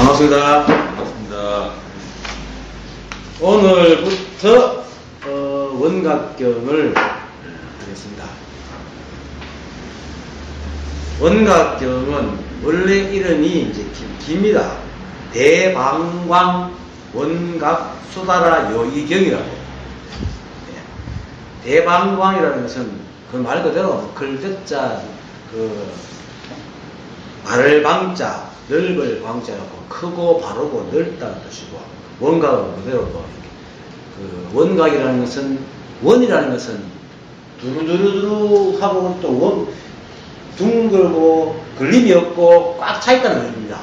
반갑습니다. 반갑습니다. 오늘부터 원각경을 하겠습니다. 원각경은 원래 이름이 이제 깁니다. 대방광 원각 수다라 요의경이라고. 대방광이라는 것은 그 말 그대로 글뜻자 바를 방자 넓을 광자라고 크고 바르고 넓다는 뜻이고, 원각은 그대로 원각이라는 것은, 원이라는 것은 두루두루두루 하고 또 둥글고 걸림이 없고 꽉 차있다는 의미입니다.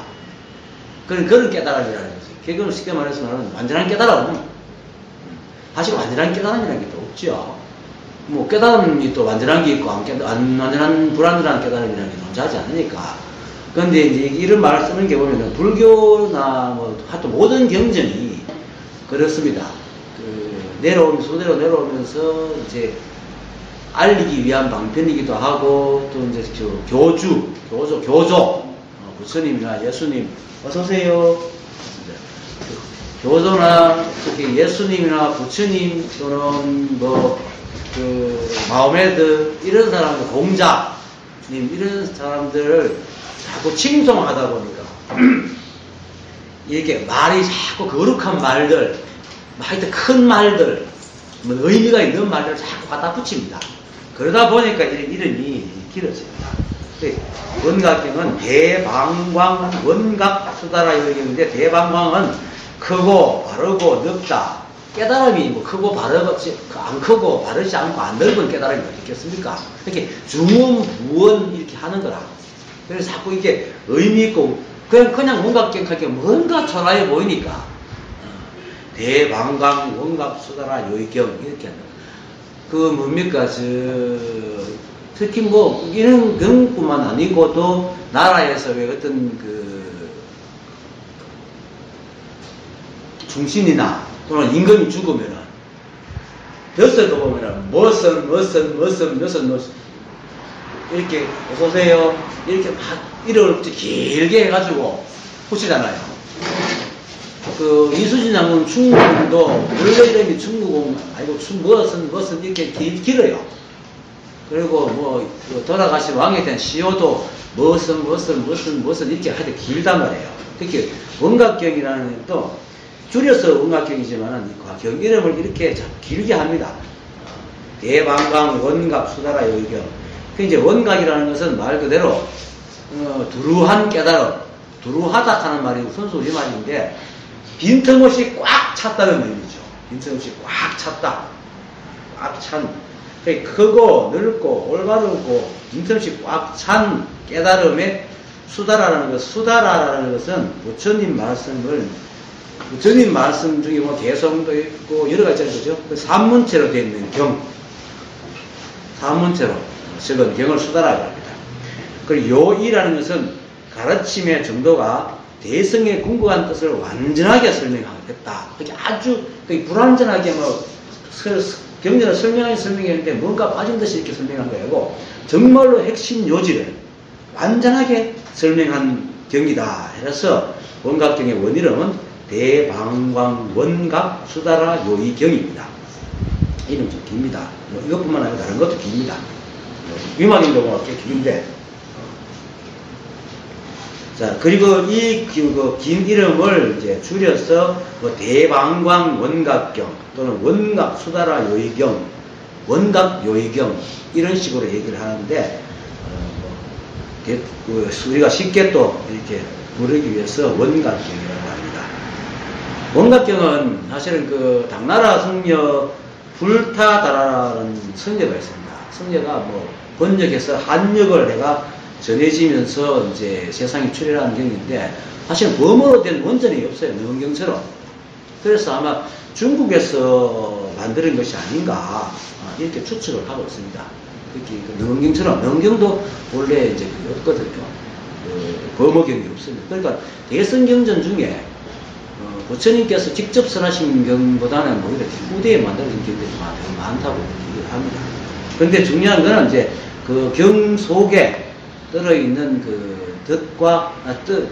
그런 깨달음이라는 거지. 개그를 쉽게 말해서 말하면 완전한 깨달음. 사실 완전한 깨달음이라는 게 또 없죠. 뭐 깨달음이 또 완전한 게 있고 안 완전한 불완전한 깨달음이라는 게 존재하지 않으니까. 그런데 이제 이런 말을 쓰는 게 보면은 불교나 뭐 하여튼 모든 경전이 그렇습니다. 소대로 내려오면서 이제 알리기 위한 방편이기도 하고, 또 이제 교조, 부처님이나 예수님, 어서오세요. 교조나 특히 예수님이나 부처님 또는 마호메드 이런 사람들, 공자님 이런 사람들을 자꾸 칭송하다 보니까 이렇게 말이 자꾸 거룩한 말들, 하여튼 큰 말들, 뭐 의미가 있는 말들을 자꾸 갖다 붙입니다. 그러다 보니까 이름이 길어집니다. 원각경은 대방광 원각 수다라 요의경인데, 대방광은 크고 바르고 넓다. 깨달음이 뭐 크고 바르지, 안 크고 바르지 않고 안 넓은 깨달음이 어디 있겠습니까? 이렇게 중음부원 이렇게 하는 거라. 그래서 자꾸 이게 의미 있고, 그냥 원각경 하기에 뭔가 초라해 보이니까, 대방광 원각 수다라 요의경 이렇게 하는 거. 뭡니까, 특히 뭐, 이런 경뿐만 아니고도, 나라에서 왜 어떤 중신이나 또는 임금이 죽으면은, 벼슬도 보면은, 무슨, 이렇게, 어서오세요. 이렇게 막, 이름을 길게 해가지고, 붙이잖아요. 이수진 장군 충무공도, 원래 이름이 충무공, 아니고, 무슨, 이렇게 길어요. 그리고 돌아가신 왕에 대한 시호도, 무슨, 이렇게 하여튼 길단 말이에요. 특히, 원각경이라는 또, 줄여서 원각경이지만은, 경 이름을 이렇게 길게 합니다. 대방광 원각 수다라 요의경. 이제 원각이라는 것은 말 그대로 두루한 깨달음, 두루하다 하는 말이 순수 우리말인데, 빈틈없이 꽉 찼다는 의미죠. 빈틈없이 꽉 찼다. 꽉 찬. 크고 넓고 올바르고 빈틈없이 꽉 찬 깨달음의 수다라는 것은 부처님 말씀 중에 뭐 대성도 있고 여러 가지 있죠. 산문체로 되어 있는 경. 산문체로 적은 경을 수다라고 합니다. 그리고 요이라는 것은 가르침의 정도가 대성의 궁극한 뜻을 완전하게 설명하겠다. 그게 아주 불완전하게 경전을 설명했는데 뭔가 빠진 듯이 이렇게 설명한 거고, 정말로 핵심 요지를 완전하게 설명한 경이다. 해서 원각경의 원이름은 대방광 원각 수다라 요의경입니다. 이름 좀 깁니다. 이것뿐만 아니라 다른 것도 깁니다. 위막인도 뭐 꽤 긴데. 자, 그리고 이 긴 이름을 이제 줄여서 대방광 원각경 또는 원각 수다라 요의경, 원각 요의경 이런 식으로 얘기를 하는데, 우리가 쉽게 또 이렇게 부르기 위해서 원각경이라고 합니다. 원각경은 사실은 당나라 성녀 불타다라는 성녀가 있습니다. 성녀가 번역해서 한역을 내가 전해지면서 이제 세상에 출현하는 경인데, 사실 범어로 된 원전이 없어요. 명경처럼. 그래서 아마 중국에서 만드는 것이 아닌가, 이렇게 추측을 하고 있습니다. 특히 명경처럼, 명경도 원래 이제 없거든요. 범어경이 없습니다. 그러니까 대성경전 중에 부처님께서 직접 설하신 경보다는 오히려 후대에 만들어진 경들이 더 많다고 얘기를 합니다. 그런데 중요한 거는 이제 경 속에 들어있는 그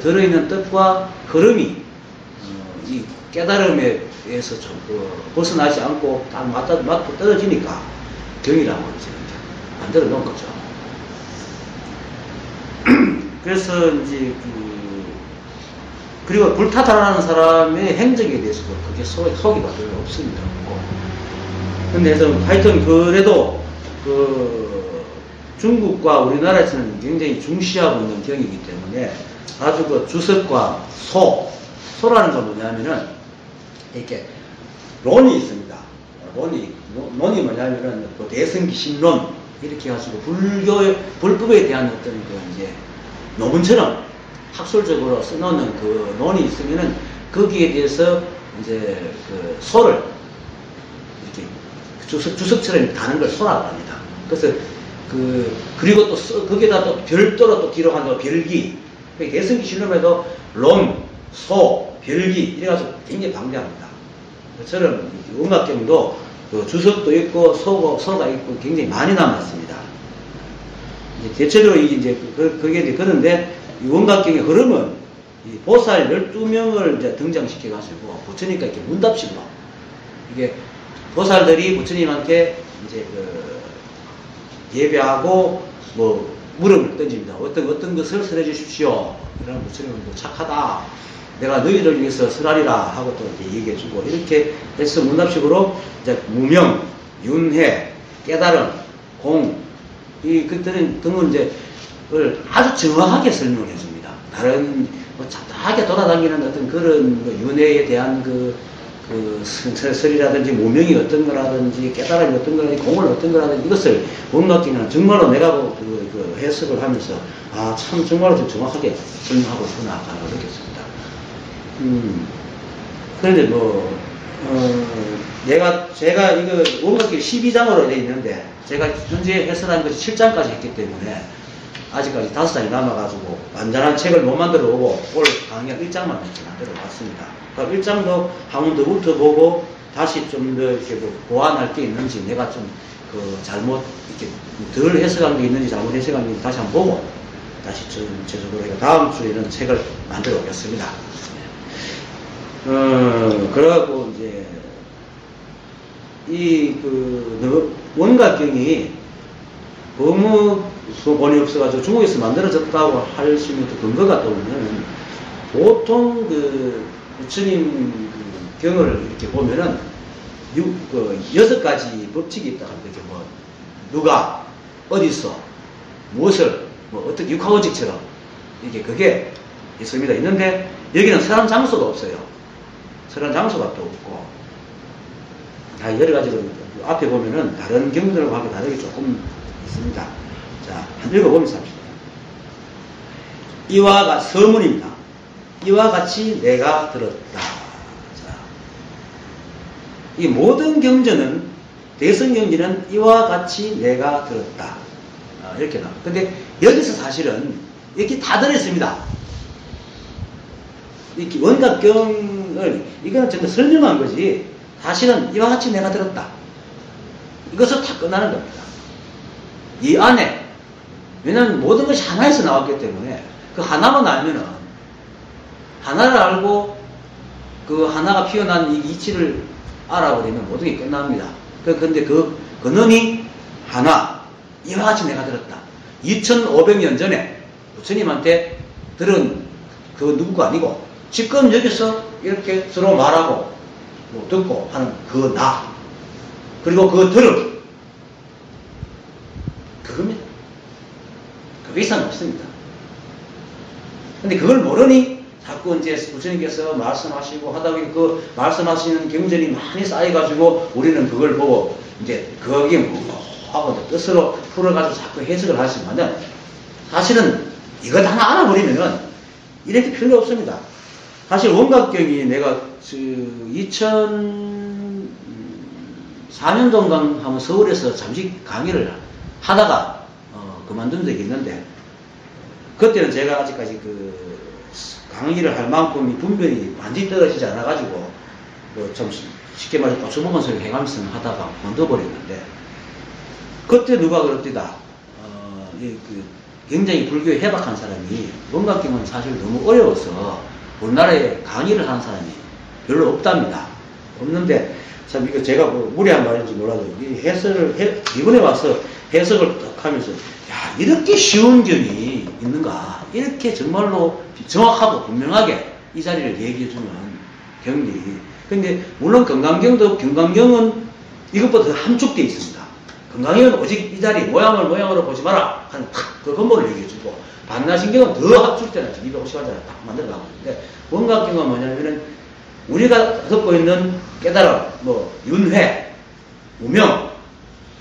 들어있는 뜻과 흐름이 이 깨달음에 의해서 좀 벗어나지 않고 딱 맞고 떨어지니까 경이라고 이제 만들어 놓은 거죠. 그래서 이제 그리고 불타다라는 사람의 행적에 대해서도 그게 소기가 별로 없습니다. 근데 하여튼 그래도 중국과 우리나라에서는 굉장히 중시하고 있는 경이기 때문에 아주 그 주석과 소라는 건 뭐냐면은 이렇게 론이 있습니다. 론이 뭐냐면은 그 대승기신론 이렇게 해가지고 불법에 대한 어떤 그 이제 논문처럼 학술적으로 써놓는 그 논이 있으면은 거기에 대해서 이제 그 소를 이렇게 주석처럼 다는 걸 소라고 합니다. 그래서 그리고 또 거기다 또 별도로 또 기록한 거 별기. 대승기신론에도 론, 소, 별기 이래가지고 굉장히 방대합니다. 그처럼 음악경도 그 주석도 있고 소가 있고 굉장히 많이 남았습니다. 대체로 이제 그게 이제 그런데 이 원각경의 흐름은 이 보살 12명을 이제 등장시켜가지고 부처님과 이렇게 문답식으로 이게 보살들이 부처님한테 이제 예배하고 뭐 물음을 던집니다. 어떤 것을 설해 주십시오. 그러면 부처님은 뭐 착하다. 내가 너희를 위해서 설하리라 하고 또 이렇게 얘기해주고 이렇게 해서 문답식으로 이제 무명, 윤회, 깨달음, 공 그들은 등을 이제 아주 정확하게 설명해 줍니다. 다른 뭐 잡다하게 돌아다니는 어떤 그런 윤회에 대한 설이라든지 무명이 어떤 거라든지 깨달음이 어떤 거라든지 공을 어떤 거라든지 이것을 원각기는 정말로 내가 그 해석을 하면서 참 정말로 좀 정확하게 설명하고 있구나 느꼈습니다. 그런데 제가 이거 원각기 12장으로 되어 있는데 제가 현재 해설한 것이 7장까지 했기 때문에 아직까지 5장이 남아가지고 완전한 책을 못 만들어 오고 올 강의한 1장만 만들어 봤습니다. 그럼 1장도 한 번 더 훑어보고 다시 좀 더 이렇게 보완할 게 있는지 내가 좀 잘못 이렇게 덜 해석한 게 있는지 잘못 해석한 게 있는지 다시 한번 보고 다시 전체적으로 다음 주에는 책을 만들어 오겠습니다. 그래갖고 이제 원각경이 너무 본이 없어가지고 중국에서 만들어졌다고 할 수 있는 근거가 또 보면은 보통 부처님 경을 이렇게 보면은 6가지 법칙이 있다. 이렇게 누가 어디서 무엇을 어떻게 육하원칙처럼 이게 그게 있습니다. 있는데 여기는 설한 장소가 없어요. 설한 장소가 또 없고 여러 가지로 앞에 보면은 다른 경들과 하게 다르게 조금 있습니다. 자, 읽어보면서 합시다. 이와 서문입니다. 이와 같이 내가 들었다. 자, 이 모든 경전은 대성경전은 이와 같이 내가 들었다. 이렇게 나와요. 근데 여기서 사실은 이렇게 다 들었습니다. 이렇게 원각경을 이거는 전부 설명한 거지. 사실은 이와 같이 내가 들었다. 이것을 다 끝나는 겁니다. 이 안에 왜냐하면 모든 것이 하나에서 나왔기 때문에 그 하나만 알면은 하나를 알고 그 하나가 피어난 이 이치를 알아버리면 모든 게 끝납니다. 근데 그놈이 하나 이와 같이 내가 들었다. 2500년 전에 부처님한테 들은 그 누구가 아니고 지금 여기서 이렇게 서로 말하고 듣고 하는 그 나 그리고 그 들음 그겁니다. 그 이상 없습니다. 근데 그걸 모르니 자꾸 이제 부처님께서 말씀하시고 하다 보니 그 말씀하시는 경전이 많이 쌓여가지고 우리는 그걸 보고 이제 거기에 뭐 하고 뜻으로 풀어가지고 자꾸 해석을 하시면은 사실은 이것 하나 알아버리면은 이렇게 필요 없습니다. 사실 원각경이 내가 2004년 동안 한번 서울에서 잠시 강의를 하다가 그만둔 적이 있는데 그때는 제가 아직까지 강의를 할 만큼 분별이 완전히 떨어지지 않아가지고 좀 쉽게 말해서 고추먹은 소리 해가면서 하다가 그만둬버렸는데 그때 누가 그럽디다 굉장히 불교에 해박한 사람이 원각경은 사실 너무 어려워서 우리나라에 강의를 하는 사람이 별로 없답니다. 없는데 참 이거 제가 뭐 무리한 말인지 몰라도 이 이번에 와서 해석을 딱 하면서 야 이렇게 쉬운 경이 있는가, 이렇게 정말로 정확하고 분명하게 이 자리를 얘기해주는 경리. 근데 물론 금강경은 이것보다 더 함축되어 있습니다. 금강경은 오직 이 자리 모양으로 보지 마라 하는 그 근본을 얘기해주고, 반나신경은 더 합축되는 250원짜리 딱 만들어가고 있는데, 원각경은 뭐냐면은 우리가 듣고 있는 깨달음, 윤회, 무명,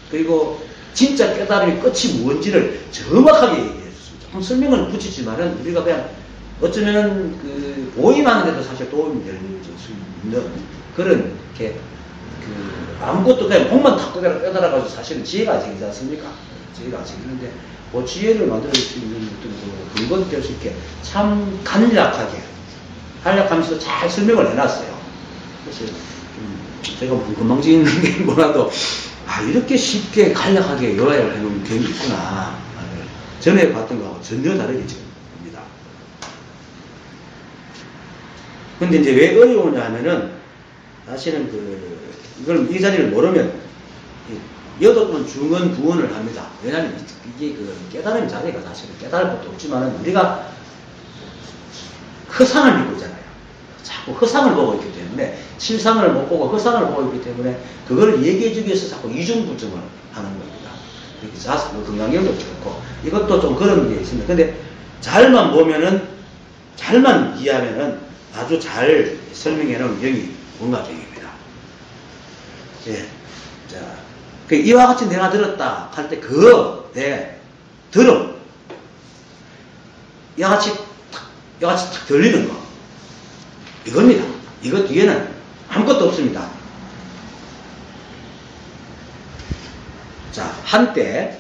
그리고 진짜 깨달음의 끝이 무엇인지를 정확하게 얘기해 줬습니다. 조금 설명을 붙이지만은 우리가 그냥 어쩌면은 보임하는데도 사실 도움이 될 수 있는 그런 아무것도 그냥 목만 탁 깨달아가지고 사실은 지혜가 아직이지 않습니까? 지혜가 아직인데 그 지혜를 만들어줄 수 있는 어떤 근거가 될 수 있게 참 간략하면서 잘 설명을 해놨어요. 그래서 제가 건방진 게 뭐라도 이렇게 쉽게 간략하게 요약을 해놓은 경이 있구나. 전에 봤던 거하고 전혀 다르겠죠. 근데 이제 왜 어려우냐 하면은, 사실은 이걸, 이 자리를 모르면, 8번 중언 부언을 합니다. 왜냐면 이게 깨달음 자리가 사실은 깨달을 것도 없지만은, 우리가 허상을 믿고 있잖아요. 자꾸 허상을 보고 있기 때문에, 실상을 못 보고 허상을 보고 있기 때문에, 그걸 얘기해주기 위해서 자꾸 이중부정을 하는 겁니다. 이렇게 건강경도 그렇고, 이것도 좀 그런 게 있습니다. 근데, 잘만 보면은, 잘만 이해하면은, 아주 잘 설명해 놓은 경이 원각경입니다. 예. 자, 이와 같이 내가 들었다 할 때 들음. 이와 같이 탁 들리는 거. 이겁니다. 이것 뒤에는 아무것도 없습니다. 자, 한때,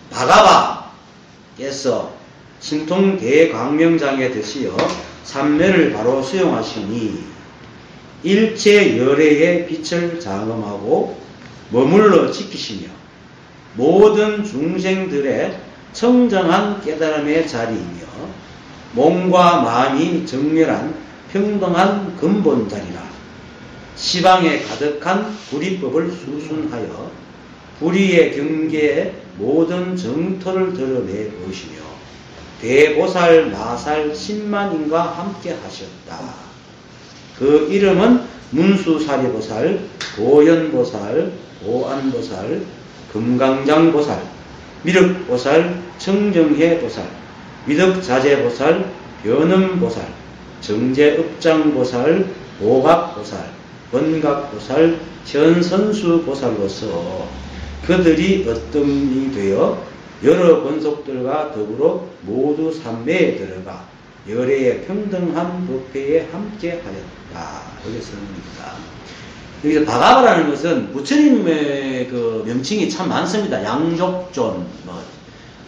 바가바께서 신통대광명장에 드시어 삼매를 바로 수용하시니 일체 열애의 빛을 장엄하고 머물러 지키시며 모든 중생들의 청정한 깨달음의 자리이며 몸과 마음이 정렬한 평등한 근본 자리라. 시방에 가득한 불이법을 수순하여 불의의 경계에 모든 정토를 드러내 보시며 대보살, 마살, 10만인과 함께 하셨다. 그 이름은 문수사리보살, 도연보살, 보안보살, 금강장보살, 미륵보살, 청정해보살, 미덕자재보살, 변음보살, 정제읍장보살, 보각보살, 번각보살, 현선수보살로서 그들이 어떤이 되어 여러 권속들과 더불어 모두 삼매에 들어가 열애의 평등한 법회에 함께 하였다. 이게 설명입니다. 여기서 바가바라는 것은 부처님의 명칭이 참 많습니다. 양족존,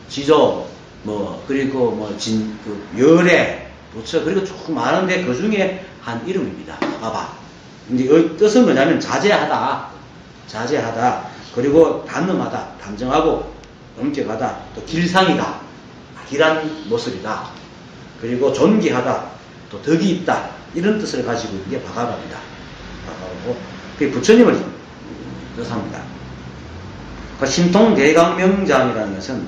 지족, 그리고 열애, 부처, 그리고 조금 많은데 그 중에 한 이름입니다. 바가바. 근데 이 뜻은 뭐냐면 자제하다, 그리고 단엄하다, 단정하고 엄격하다, 또 길상이다, 길한 모습이다, 그리고 존귀하다, 또 덕이 있다, 이런 뜻을 가지고 있는 게 바가바입니다. 바가바고, 그게 부처님을 뜻합니다. 신통대강명장이라는 것은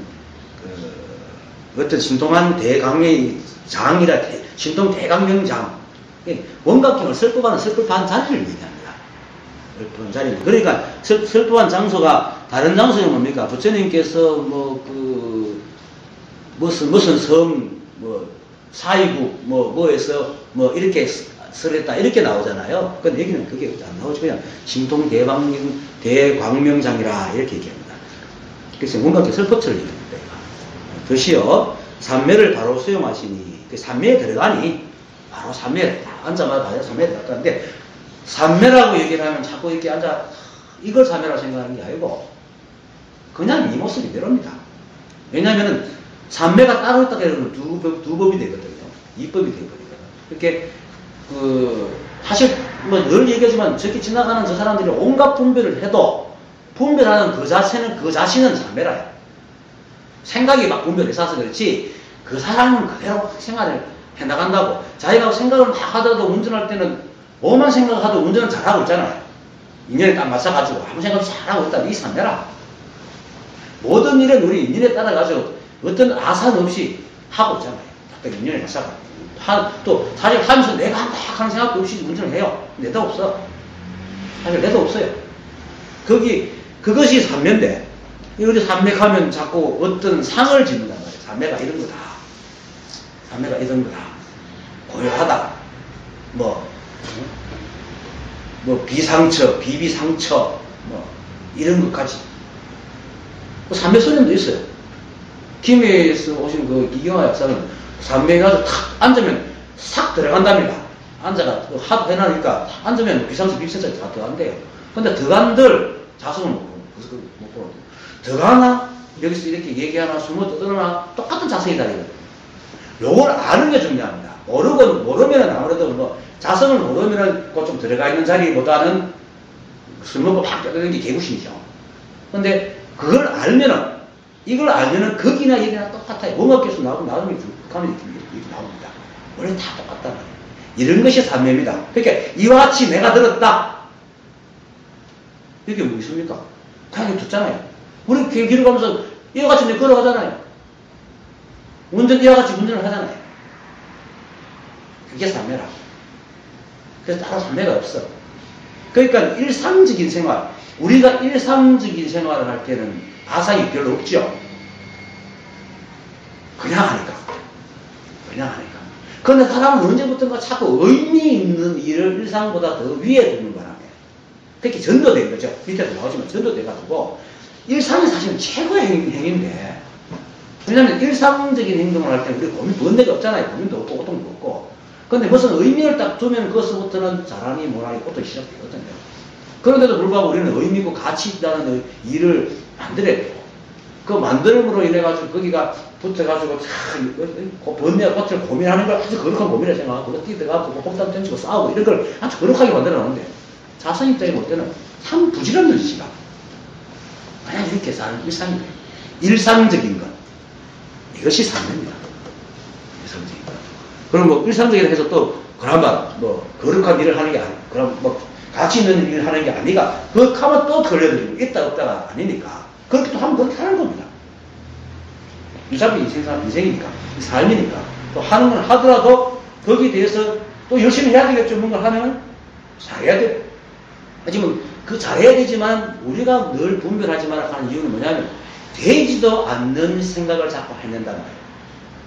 어떤 신통한 대강의 장이라, 신통대강명장, 원각경을 설법하는 설법한 자리를 얘기합니다. 그러니까 설법한 장소가 다른 장소는 뭡니까? 부처님께서 무슨 섬, 사이국, 뭐에서 이렇게 설했다, 이렇게 나오잖아요. 근데 여기는 그게 안 나오죠. 그냥 신통 대광명장이라 이렇게 얘기합니다. 그래서 뭔가 설법처럼 얘기합니다. 드시어 삼매를 바로 수용하시니, 삼매에 들어가니 바로 삼매에 앉자마자 바로 삼매에 들어갔다는데, 삼매라고 얘기를 하면 자꾸 이렇게 앉아 이걸 삼매라고 생각하는 게 아니고 그냥 이 모습 이대로입니다. 왜냐하면 삼매가 따로 있다 그러면 두 법이 되거든요. 이법이 되거든요. 이렇게 사실 늘 얘기하지만 저렇게 지나가는 저 사람들이 온갖 분별을 해도 분별하는 그 자신은 삼매라요. 생각이 막 분별해서 그렇지, 그 사람은 그대로 생활을 해나간다고. 자기가 생각을 막 하더라도 운전할 때는 뭐만 생각하도 운전을 잘하고 있잖아요. 인연에 딱 맞춰가지고 아무 생각도 잘하고 있다. 이 산매라. 모든 일은 우리 인연에 따라가지고 어떤 아산 없이 하고 있잖아요. 딱 인연에 맞춰가지고. 또 사실 하면서 내가 한다 하는 생각도 없이 운전을 해요. 내도 없어. 사실 내도 없어요. 그것이 산매인데, 우리 산맥하면 자꾸 어떤 상을 짓는단 말이에요. 산매가 이런 거다. 산매가 이런 거다. 고요하다. 뭐 비상처, 비비상처, 뭐 이런 것까지. 산매 소년도 있어요. 김해에서 오신 그 이경화 약사는 산매에 가서 탁 앉으면 싹 들어간답니다. 앉아가 하도 해놔니까 앉으면 비상처, 비비상처까지 다 들어간대요. 근데 들어간들 자성을 못 보는. 들어가나? 여기서 이렇게 얘기하나? 숨어 떠드나? 똑같은 자성이다, 이거. 요걸 아는 게 중요합니다. 모르면 아무래도 뭐, 자성을 모르면 좀 들어가 있는 자리보다는 술 먹고 팍 떠드는 게 개구심이죠. 근데 이걸 알면은 거기나 여기나 똑같아요. 농업계에서 나오면 북한이 이렇게 나옵니다. 원래 다 똑같단 말이에요. 이런 것이 산매입니다. 그러니까 이와 같이 내가 들었다. 이게 뭐 있습니까? 그냥 듣잖아요. 우리 길 가면서 이와 같이 내가 걸어가잖아요. 이와 같이 운전을 하잖아요. 그게 산매라. 그래서 따로 산매가 없어. 그러니까 일상적인 생활, 우리가 일상적인 생활을 할 때는 아상이 별로 없죠. 그냥 하니까. 그런데 사람은 언제부턴가 자꾸 의미 있는 일을 일상보다 더 위에 두는 바람에 특히 전도된 거죠. 밑에도 나오지만 전도돼가지고 일상이 사실은 최고의 행위인데, 왜냐하면 일상적인 행동을 할 때 우리 번뇌가 없잖아요. 고민도 없고 고통도 없고. 그런데 무슨 의미를 딱 두면 그것부터는 자랑이 뭐라니 고통이 시작되거든요. 그런데도 불구하고 우리는 의미 있고 가치 있다는 일을 만들어야 돼요. 그 만들음으로 인해가지고 거기가 붙어가지고 번뇌가 꽃을 고민하는 걸 아주 거룩한 고민을 생각하고 그거 뛰어가지고 폭탄 던지고 싸우고 이런 걸 아주 거룩하게 만들어 놓는데, 자성 입장에 볼 때는 참 부질없는 짓이다. 그냥 이렇게 사는 일상이에요. 일상적인 것. 이것이 산매입니다. 일상적인 것. 그럼 뭐 일상적이라 해서 또 그나마 뭐 거룩한 일을 하는 게 아니고, 그럼 뭐 가치 있는 일을 하는 게 아니가, 그거 하면 또 걸려들고 있다 없다가 아니니까 그렇게 또 하면 그렇게 하는 겁니다. 어차피 인생이니까, 삶이니까 또 하는 건 하더라도 거기에 대해서 또 열심히 해야 되겠죠. 뭔가 하면 잘해야 돼요. 하지만 그 잘해야 되지만 우리가 늘 분별하지 말아 하는 이유는 뭐냐면 되지도 않는 생각을 자꾸 해낸단 말이에요.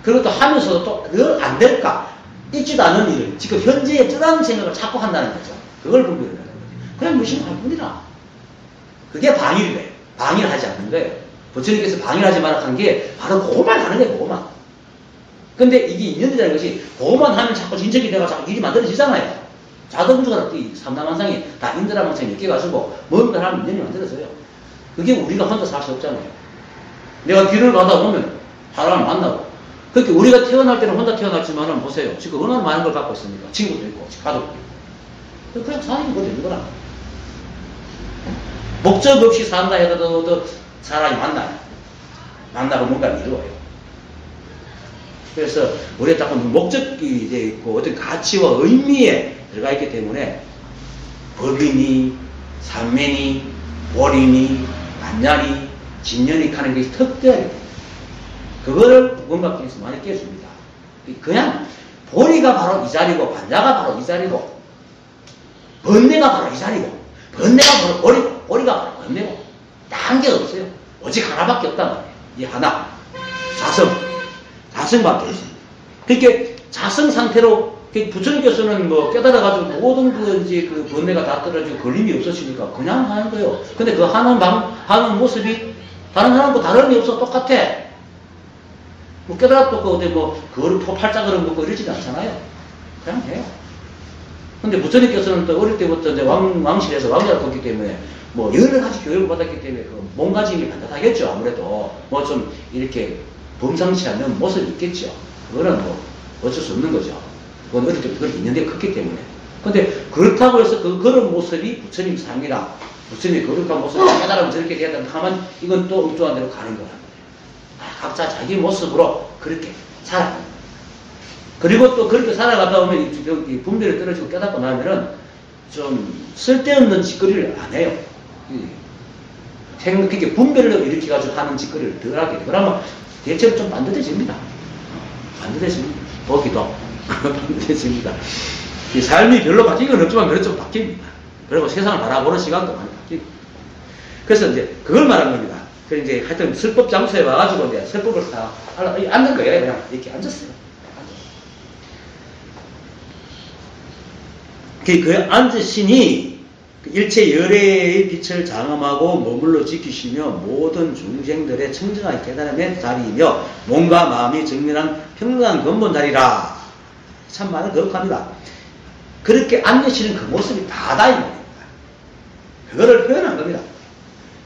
그리고 또 하면서도 또 늘 안 될까? 있지도 않은 일을 지금 현재의 쩌다는 생각을 자꾸 한다는 거죠. 그걸 분별해야 되는 거죠. 그냥 무심할 뿐이라. 그게 방일이래요. 방일하지 않는 거예요. 부처님께서 방일하지 말아 하는 게 바로 그것만 하는 거예요. 그것만. 근데 이게 인연이라는 것이 그것만 하면 자꾸 진척이 돼가 자꾸 일이 만들어지잖아요. 자동주가 이 삼남한상이 다 인드라망상이 엮여가지고 뭔가 하면 인연이 만들어져요. 그게 우리가 혼자 살 수 없잖아요. 내가 길을 가다 보면 사람을 만나고, 그렇게 우리가 태어날 때는 혼자 태어났지만은 보세요. 지금 얼마나 많은 걸 갖고 있습니까? 친구도 있고 가족도 있고. 그냥 사는 게 되는 거라. 목적 없이 산다 해도 사람이 만나고 뭔가를 이루어요. 그래서 우리가 자꾸 목적이 되어 있고 어떤 가치와 의미에 들어가 있기 때문에 법이니 산매니 월이니 만년이 진년이 가는 것이 특별해요. 그거를 원각에서 많이 깨줍니다. 그냥 보리가 바로 이 자리고 반야가 바로 이 자리고 번뇌가 바로 이 자리고 번뇌가 바로 보리고 보리가 바로 번뇌고 딴 게 없어요. 오직 하나밖에 없단 말이에요. 이 하나, 자성밖에 없습니다. 그러니까 자성 상태로 부처님께서는 뭐 깨달아가지고 모든 그 번뇌가 다 떨어지고 걸림이 없어지니까 그냥 하는 거예요. 근데 그 하는 모습이 다른 사람과 다름이 없어. 똑같아. 뭐 깨달았고 어디 뭐 그거를 팔자걸음 먹고 이러지는 않잖아요. 그냥 해요. 근데 부처님께서는 또 어릴 때부터 이제 왕실에서 왕자를 뒀기 때문에 뭐 여러 가지 교육을 받았기 때문에 그 몸가짐이 반듯하겠죠. 아무래도 뭐 좀 이렇게 범상치 않는 모습이 있겠죠. 그거는 뭐 어쩔 수 없는 거죠. 그건 어릴 때부터 그렇게 있는데 컸기 때문에. 근데 그렇다고 해서 그런 모습이 부처님 상이라 부처님의 거룩한 모습을 깨달으면 저렇게 돼야 된다 하면 이건 또 엉뚱한 대로 가는 거란 말이에요. 각자 자기 모습으로 그렇게 살아갑니다. 그리고 또 그렇게 살아가다 보면 이 분별이 떨어지고 깨닫고 나면은 좀 쓸데없는 짓거리를 안 해요. 그렇게 분별을 일으켜가지고 하는 짓거리를 덜 하게 돼요. 그러면 대체로 좀 반듯해집니다. 반듯해집니다. 보기도 반듯해집니다. 이 삶이 별로 바뀐 건 없지만 그래도 좀 바뀝니다. 그리고 세상을 바라보는 시간도 많이 바뀝니다. 그래서 이제 그걸 말하는 겁니다. 그래서 이제 하여튼 설법 장소에 와가지고 이제 설법을 다 앉는 거예요. 그냥 이렇게 앉았어요. 그 앉으시니 일체 열애의 빛을 장엄하고 머물러 지키시며 모든 중생들의 청정한 깨달음의 자리이며 몸과 마음이 정면한 평등한 근본 자리라. 참 말은 거룩합니다. 그렇게 앉으시는 그 모습이 다다 이 말입니다. 그거를 표현한 겁니다.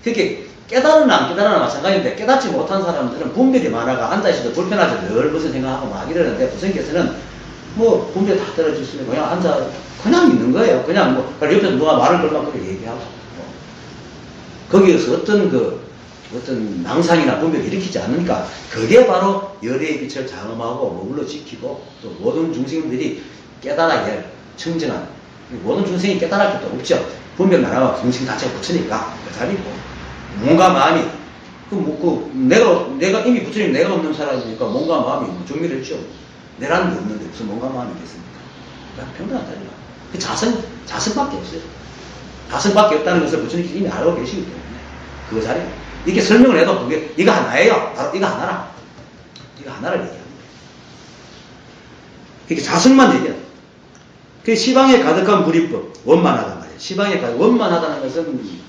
그렇게 깨달으나 안 깨달으나 마찬가지인데 깨닫지 못한 사람들은 분별이 많아가 앉아있어도 불편하죠. 늘 무슨 생각하고 막 이러는데 부처님께서는 뭐 분별 다 떨어졌으면 그냥 앉아 그냥 있는 거예요. 그냥 뭐 옆에서 누가 말을 걸면 그렇게 얘기하고 거기에서 어떤 낭상이나 분별을 일으키지 않으니까 그게 바로 열애의 빛을 장엄하고 머물러 지키고 또 모든 중생들이 깨달아야 청정한 모든 중생이 깨달을 것도 없죠. 분별 나라와 중생 자체가 부처니까 그 자리고 몸과 마음이 내가 이미 부처님 내가 없는 사람이니까 몸과 마음이 정리를 했죠. 내라는 게 없는데 무슨 몸과 마음이 있겠습니까? 그냥 평등한 자리라. 그 자성밖에 없어요. 자성밖에 없다는 것을 부처님께서 이미 알고 계시기 때문에 그 자리 이렇게 설명을 해도 그게 이거 하나예요. 바로 이거 하나라. 이거 하나를 얘기합니다. 이렇게 자성만 얘기해요. 그 시방에 가득한 불이법 원만하단 말이에요. 시방에 원만하다는 것은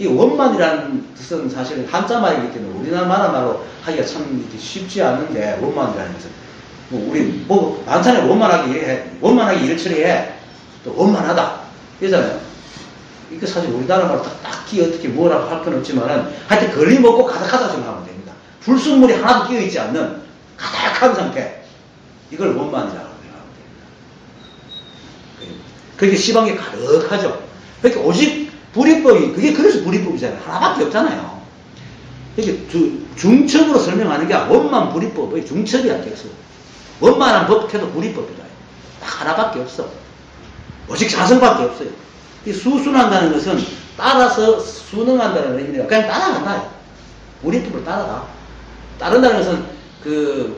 이 원만이라는 뜻은 사실 한자 말이기 때문에 우리나라 말로 하기가 참 쉽지 않은데 원만이라는 것은 우리 많잖아요. 원만하게 일 처리해. 또 원만하다. 이러잖아요. 이거 사실 우리나라 말로 딱히 어떻게 뭐라고 할 건 없지만은 하여튼 걸림없고 가득하다고 생각하면 됩니다. 불순물이 하나도 끼어있지 않는 가득한 상태. 이걸 원만이라고 생각하면 됩니다. 그게 시방에 가득하죠. 그러니까 오직 불이법이, 그게 그래서 불이법이잖아요. 하나밖에 없잖아요. 이렇게 중첩으로 설명하는 게 원만 불이법의 중첩이야, 계속. 원만한 법해도 불이법이다. 딱 하나밖에 없어. 오직 자성밖에 없어요. 이 수순한다는 것은 따라서 순응한다는 의미가 그냥 따라간다. 불이법을 따라가. 따른다는 것은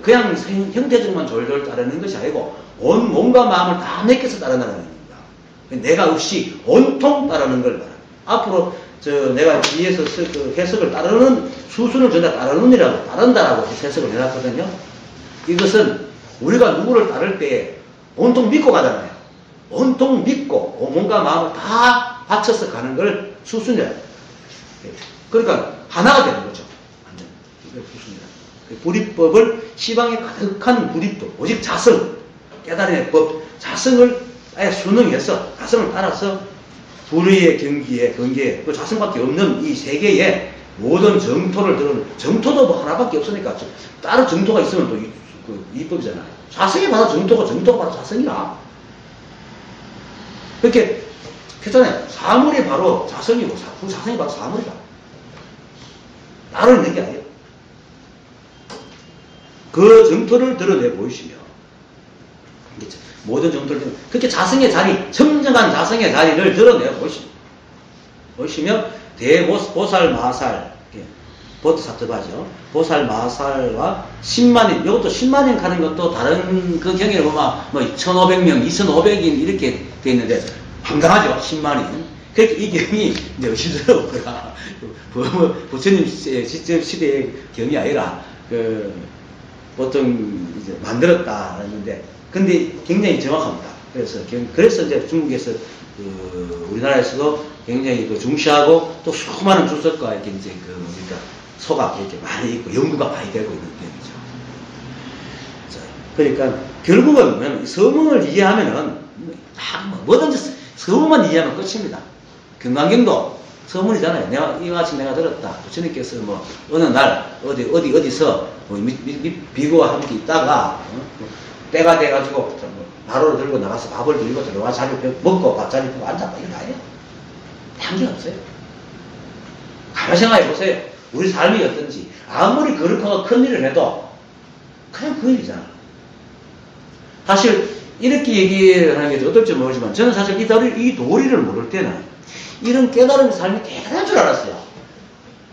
그냥 형태적만 졸졸 따르는 것이 아니고 온 몸과 마음을 다 맡겨서 따른다는 의미입니다. 내가 없이 온통 따르는 걸 말합니다. 앞으로 내가 뒤에서 그 해석을 따르는 수순을 전혀 따른다라고 해석을 해놨거든요. 이것은 우리가 누구를 따를 때 온통 믿고 가잖아요. 온통 믿고 몸과 마음을 다 바쳐서 가는 걸 수순이라고 해요. 그러니까 하나가 되는 거죠. 완전 이걸 수순이라고. 불이법을 시방에 가득한 불이법, 오직 자성, 깨달음의 법, 자성을 아예 순응해서 자성을 따라서 불의의 경계에 그 자성밖에 없는 이 세계에 모든 정토를 들은 정토도 뭐 하나밖에 없으니까 다른 정토가 있으면 또 이법이잖아요. 자성이 바로 정토가 바로 자성이라. 그렇게 했잖아요. 사물이 바로 자성이고 그 자성이 바로 사물이다. 따로 있는 게 아니에요. 그 정토를 드러내 보이시며 모든 정토를 그렇게 자성의 자리, 청정한 자성의 자리를 드러내 보이시며 대보살 마살 보트사트바죠. 보살 마살과 10만인, 이것도 10만인 가는 것도 다른 그 경위를 보면 뭐 1500명, 2500인 이렇게 돼 있는데 황당하죠. 10만인. 그러니까 이 경이 이제 의심스러웠구나. 부처님 시대의 경이 아니라 보통 이제 만들었다 했는데 근데 굉장히 정확합니다. 그래서 이제 중국에서 우리나라에서도 굉장히 중시하고 또 수많은 주석과 이렇게 이제 그러니까 소가 이렇게 많이 있고 연구가 많이 되고 있는 편이죠. 그러니까 결국은 서문을 이해하면은 뭐든지 서문만 이해하면 끝입니다. 금강경도 서문이잖아요. 이거 같이 내가 들었다. 부처님께서 뭐 어느 날 어디서 비구와 함께 있다가 때가 돼가지고 바로를 들고 나가서 밥을 들고 들어와 자리 먹고 밥자리 펴고 앉았다. 이거 다예요. 한 게 없어요. 가만 생각해 보세요. 우리 삶이 어떤지, 아무리 거룩하고 큰 일을 해도 그냥 그 일이잖아. 사실 이렇게 얘기하는 게 어떨지 모르지만 저는 사실 이 도리를 모를 때는 이런 깨달은 삶이 대단한 줄 알았어요.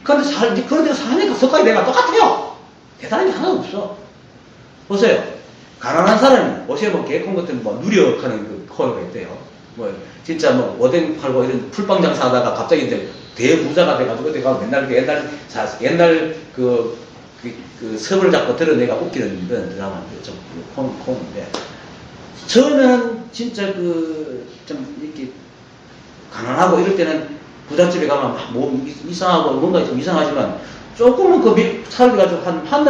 그런데 사니까 속까지 내가 똑같아요. 대단한 게 하나도 없어. 보세요. 가난한 사람이, 옷에 뭐 개콘 같은 뭐 누력하는 그 코너가 있대요. 뭐, 진짜 뭐, 오뎅 팔고 이런 풀빵 장사하다가 갑자기 이제 대부자가 돼가지고 내가 옛날 그 섭을 잡고 드러내가 웃기는 그런 드라마인데, 좀 코너인데. 처음에는 진짜 좀 이렇게 가난하고 이럴 때는 부잣집에 가면 막 뭐 이상하고 뭔가 좀 이상하지만 조금은 그 살아가지고 한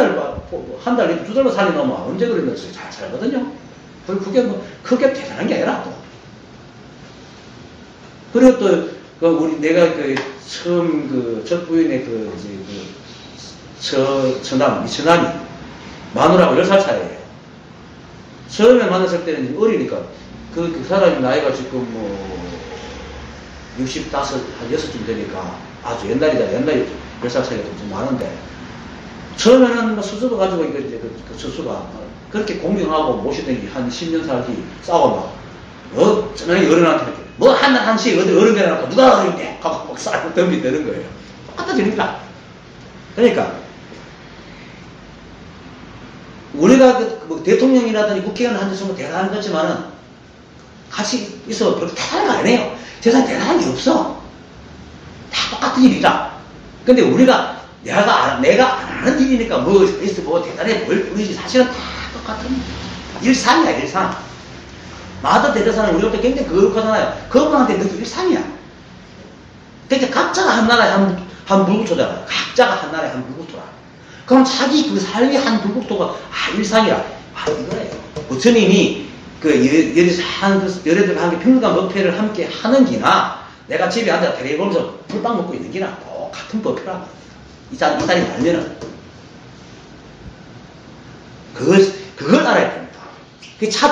달, 두 달만 살려놓으면 언제 그랬는지 잘 살거든요. 그게 뭐 크게 대단한 게 아니라 또. 그리고 또 내가 처음 첫 부인의 이처남이 마누라하고 10살 차이예요. 처음에 만났을 때는 어리니까 그 사람이 나이가 지금 뭐 65, 한 6쯤 되니까 아주 옛날이다. 옛날에 10살 차이가 좀 많은데 처음에는 수수도 가지고 이제 그 수수가 그렇게 공경하고 모시더니 한 10년 살기 싸우면 저녁에 어른한테 이렇게 뭐 한씩 어디 어른 되나놓고 누가 어른인데 하고 막 싸우고 덤비되는 거예요. 똑같아지니까. 그러니까 우리가 뭐 대통령이라든지 국회의원 한 대 대단한 거지만은 같이 있어 그렇게 대단한 거 아니에요. 세상에 대단한 게 없어. 다 똑같은 일이다. 근데 우리가 내가 안 하는 일이니까 뭐 대단해 보일 뿐이지 사실은 다 똑같은 일상이야, 일상. 마더 대대사는 우리가 굉장히 거룩하잖아요. 그분한테 그것도 일상이야. 그러니까 각자가 한 나라에 한 불국토잖아. 각자가 한 나라에 한 불국토라. 그럼 자기 그 삶의 한 불국토가 일상이라. 이거예요. 부처님이 여러들과 함께 평등한 법회를 함께 하는 기나 내가 집에 앉아 텔레비 보면서 풀빵 먹고 있는 기나 똑같은 법회라고. 이 자리 알면은 그걸 알아야 됩니다.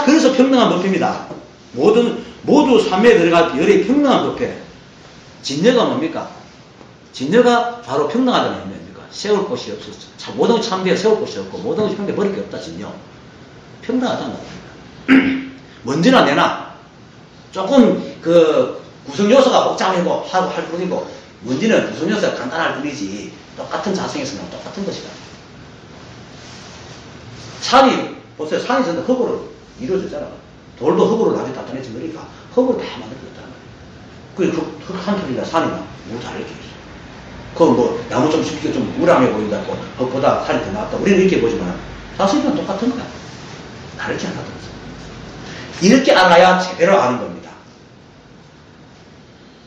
그래서 평등한 법회입니다. 모두 삼매에 들어갈 열의 평등한 법회. 진여가 뭡니까? 진여가 바로 평등하다는 의미입니까? 세울 곳이 없었어. 모든 것이 참되어 세울 곳이 없고 모든 것이 평등해 버릴 게 없다. 진여. 평등하다는 겁니다. 먼지나 내나 조금 구성 요소가 복잡하고 하고 할 뿐이고 먼지는 구성 요소가 간단할 뿐이지 똑같은 자성에서는 똑같은 것이다. 산이 보세요. 산이 전부 흙으로 이루어지잖아. 돌도 흙으로 나중에 다 떠내지 버리니까 흙으로 다 만들어졌단 말이에요. 흙 한 톨이나 산이나 뭐 다 이렇게 있어. 그건 뭐 나무 좀 쉽게 좀 우람해 보인다고 흙보다 산이 더 낫다. 우리는 이렇게 보지만 사실은 똑같은 거야. 다르지 않아도. 이렇게 알아야 제대로 아는 겁니다.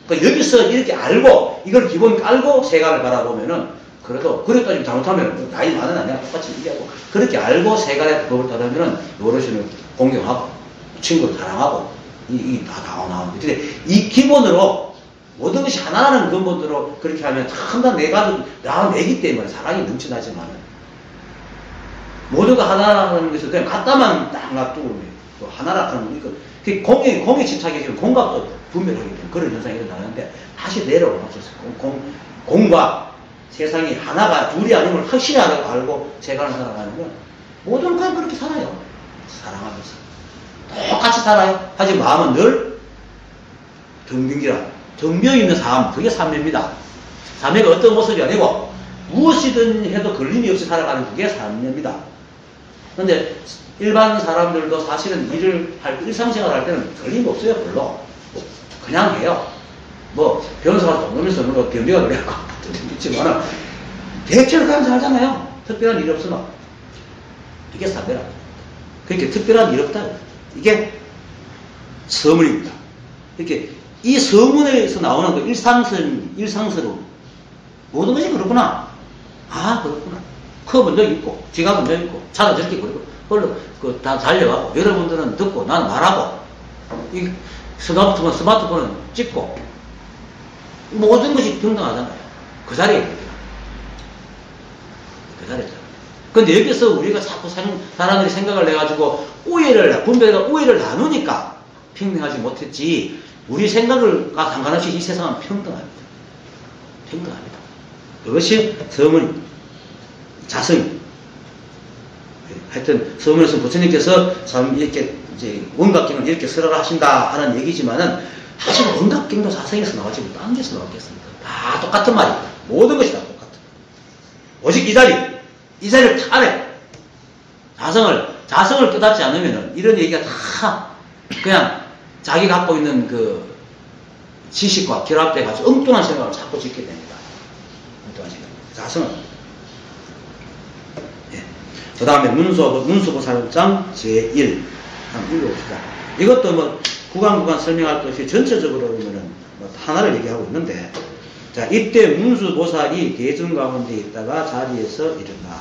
그러니까 여기서 이렇게 알고 이걸 기본 깔고 세간을 바라보면은 그래도 따지면 잘못하면 나이 많은 아니야 똑같이 얘기하고 그렇게 알고 세간의 법을 따르면은 여럿이는 공경하고 친구를 사랑하고 다 나오는 근데 이 기본으로 모든 것이 하나라는 근본으로 그렇게 하면 참 내가 내기 때문에 사랑이 넘쳐나지만은 모두가 하나라는 것을 그냥 갖다만 딱 놔두고 하나라 하는 거니까 공에 집착이 지금 공각도 분별하게 되는 그런 현상이 일어나는데 다시 내려오는 거죠. 공과 세상이 하나가 둘이 아님을 확실히 알고 세간을 살아가는 건 모두는 그냥 그렇게 살아요. 사랑하면서 똑같이 살아요. 하지만 마음은 늘 정병기라 정병 있는 삶 그게 삼매입니다. 삼매가 어떤 모습이 아니고 무엇이든 해도 걸림이 없이 살아가는 그게 삼매입니다. 그런데 일반 사람들도 사실은 일상생활 할 때는 걸림이 없어요, 별로. 그냥 해요. 뭐, 변호사가 돈 내면서 뭐, 변비가 그래갖고, 있지만은, 대체로 그냥 살잖아요. 특별한 일이 없으면. 이게 삼매라. 그러니까 특별한 일이 없다. 이게 서문입니다. 이렇게, 이 서문에서 나오는 그 일상스러움. 모든 것이 그렇구나. 아, 그렇구나. 커 먼저 있고, 지가 먼저 있고, 차도 저렇게 그리고, 그걸로 다 달려가고, 여러분들은 듣고, 나는 말하고, 이 스마트폰은 찍고, 모든 것이 평등하잖아요. 그 자리에 있는 거야. 그 자리에. 근데 여기서 우리가 자꾸 사람들이 생각을 해가지고, 분별과 오해를 나누니까 평등하지 못했지, 우리 생각과 상관없이 이 세상은 평등합니다. 평등합니다. 그것이 서문 자성. 하여튼 서문에서 부처님께서 참 이렇게 이제 원각경을 이렇게 설하라 하신다 하는 얘기지만은 사실 원각경도 자성에서 나오지 뭐 딴 데서 나왔겠습니까? 다 똑같은 말이다. 모든 것이 다 똑같아. 오직 이 자리를 다 알아요. 자성을 깨닫지 않으면은 이런 얘기가 다 그냥 자기가 갖고 있는 그 지식과 결합돼가지고 엉뚱한 생각을 자꾸 짓게 됩니다. 엉뚱한 생각. 자성은. 예. 그 다음에 문수보살장 제1. 한번 읽어봅시다. 이것도 뭐 구간 설명할 것이 전체적으로 보면은 뭐 하나를 얘기하고 있는데, 자, 이때 문수보살이 대중 가운데 있다가 자리에서 일어나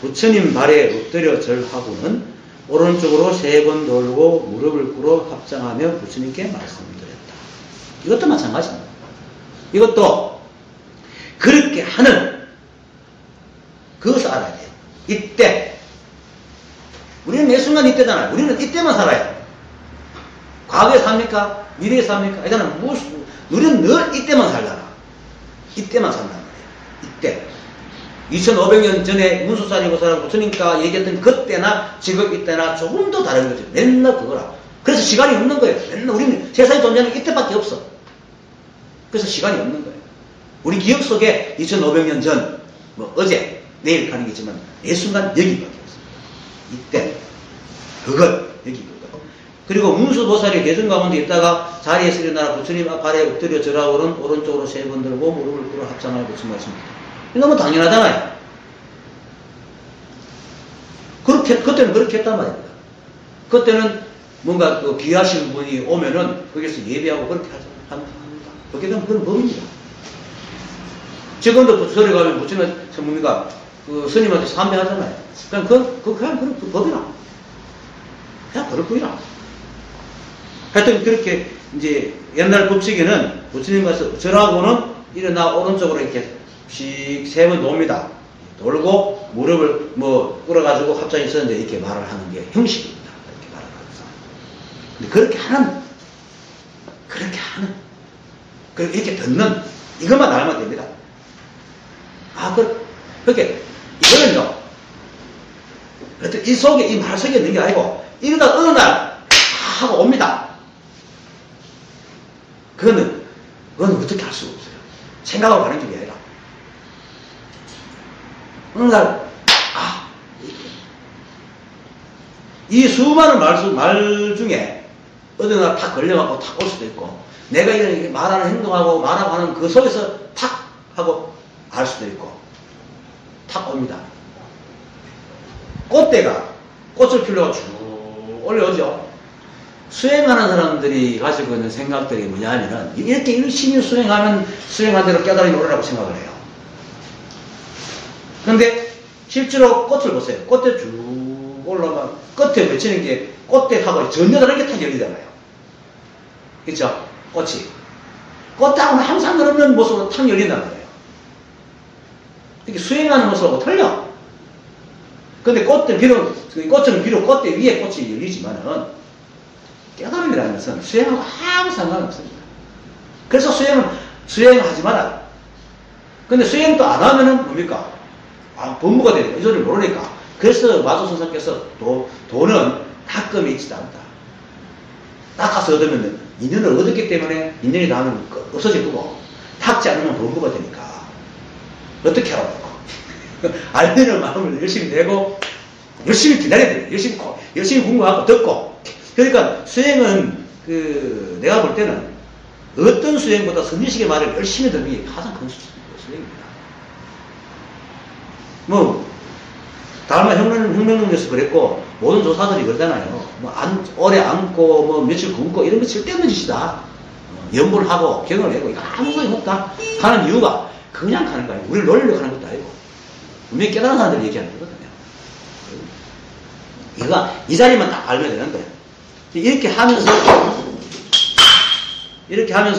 부처님 발에 엎드려 절하고는 오른쪽으로 3번 돌고 무릎을 꿇어 합장하며 부처님께 말씀드렸다. 이것도 마찬가지입니다. 이것도 그렇게 하는 그것을 알아야 돼요. 이때 우리는 매 순간 이때잖아요. 우리는 이때만 살아요. 과거에 삽니까? 미래에 삽니까? 일단은 우리는 늘 이때만 살잖아. 이때만 산단 말이에요. 이때 2500년 전에 문수사리고사랑 부처님과 얘기했던 그때나 지금 이때나 조금 더 다른 거죠. 맨날 그거라. 그래서 시간이 없는 거예요. 맨날 우리는 세상에 존재하는 이때밖에 없어. 그래서 시간이 없는 거예요. 우리 기억 속에 2500년 전, 뭐 어제, 내일 가는 게 있지만 매 순간 여기밖에 없어요. 이때 그것 여기거든. 그리고 문수보살이 대중 가운데 있다가 자리에서 일어나 부처님 발에 엎드려 절하고는 오른쪽으로 3번 들고 무릎을 꿇어 합장하여 부처님 말씀입니다. 너무 당연하잖아요. 그때는 그렇게 했단 말입니다. 그때는 뭔가 그 귀하신 분이 오면은 거기서 예배하고 그렇게 합니다. 그렇게 되면 그건 법입니다. 지금도 부처에 가면 부처님 성문이가 그 스님한테 삼배하잖아요. 그냥 그냥 그 법이라. 그냥 그렇구나. 하여튼 그렇게 이제 옛날 법칙에는 부처님 가서 절하고는 일어나 오른쪽으로 이렇게 씩 3번 돕니다. 돌고 무릎을 뭐 꿇어가지고 합장이 있었는데 이렇게 말을 하는 게 형식입니다. 이렇게 말을 하면서. 근데 그렇게 하는, 이렇게 듣는 이것만 알면 됩니다. 그렇게 이거는요. 이 속에 이 말 속에 있는 게 아니고 이러다 어느 날 하고 옵니다. 그거는 어떻게 할 수가 없어요. 생각하고 가는 길이 아니라. 어느 날, 이 수많은 말 중에 어느 날 탁 걸려갖고 탁 올 수도 있고, 내가 이런 말하는 행동하고 말하고 하는 그 속에서 탁 하고 알 수도 있고, 탁 옵니다. 꽃을 필러가 쭉 올려오죠. 수행하는 사람들이 가지고 있는 생각들이 뭐냐면은, 이렇게 열심히 수행하면 수행한 대로 깨달음이 오르라고 생각을 해요. 근데 실제로 꽃을 보세요. 꽃에 쭉 올라가 끝에 맺히는 게 꽃대하고 전혀 다르게 탁 열리잖아요. 그렇죠? 꽃하고는 항상 그런 모습으로 탁 열린단 말이에요. 이렇게 수행하는 모습하고 틀려. 근데 꽃은 비록 꽃대 위에 꽃이 열리지만은 깨달음이라는 것은 수행하고 아무 상관없습니다. 그래서 수행을 하지 마라. 근데 수행도 안 하면은 뭡니까? 법무가 되니까, 이 소리를 모르니까. 그래서 마조선사께서 돈은 닦음이 있지도 않다. 닦아서 얻으면 인연을 얻었기 때문에 인연이 닿으면 없어질 거고, 닦지 않으면 법무가 되니까. 어떻게 하라고? 알면은 마음을 열심히 내고, 열심히 기다려야 돼요. 열심히 공부하고 듣고. 그러니까 수행은, 내가 볼 때는 어떤 수행보다 선지식의 말을 열심히 듣는 게 가장 큰 수행입니다. 다만 혁명론에서 그랬고, 모든 조사들이 그러잖아요. 오래 앉고, 며칠 굶고, 이런 거 쓸데없는 짓이다. 연구를 하고, 경을 내고, 이거 아무 소용 없다. 하는 이유가 그냥 가는 거 아니고, 우리를 놀리려고 하는 것도 아니고, 분명히 깨달은 사람들이 얘기하는 거거든요. 이 자리만 딱 알면 되는 거예요. 이렇게 하면서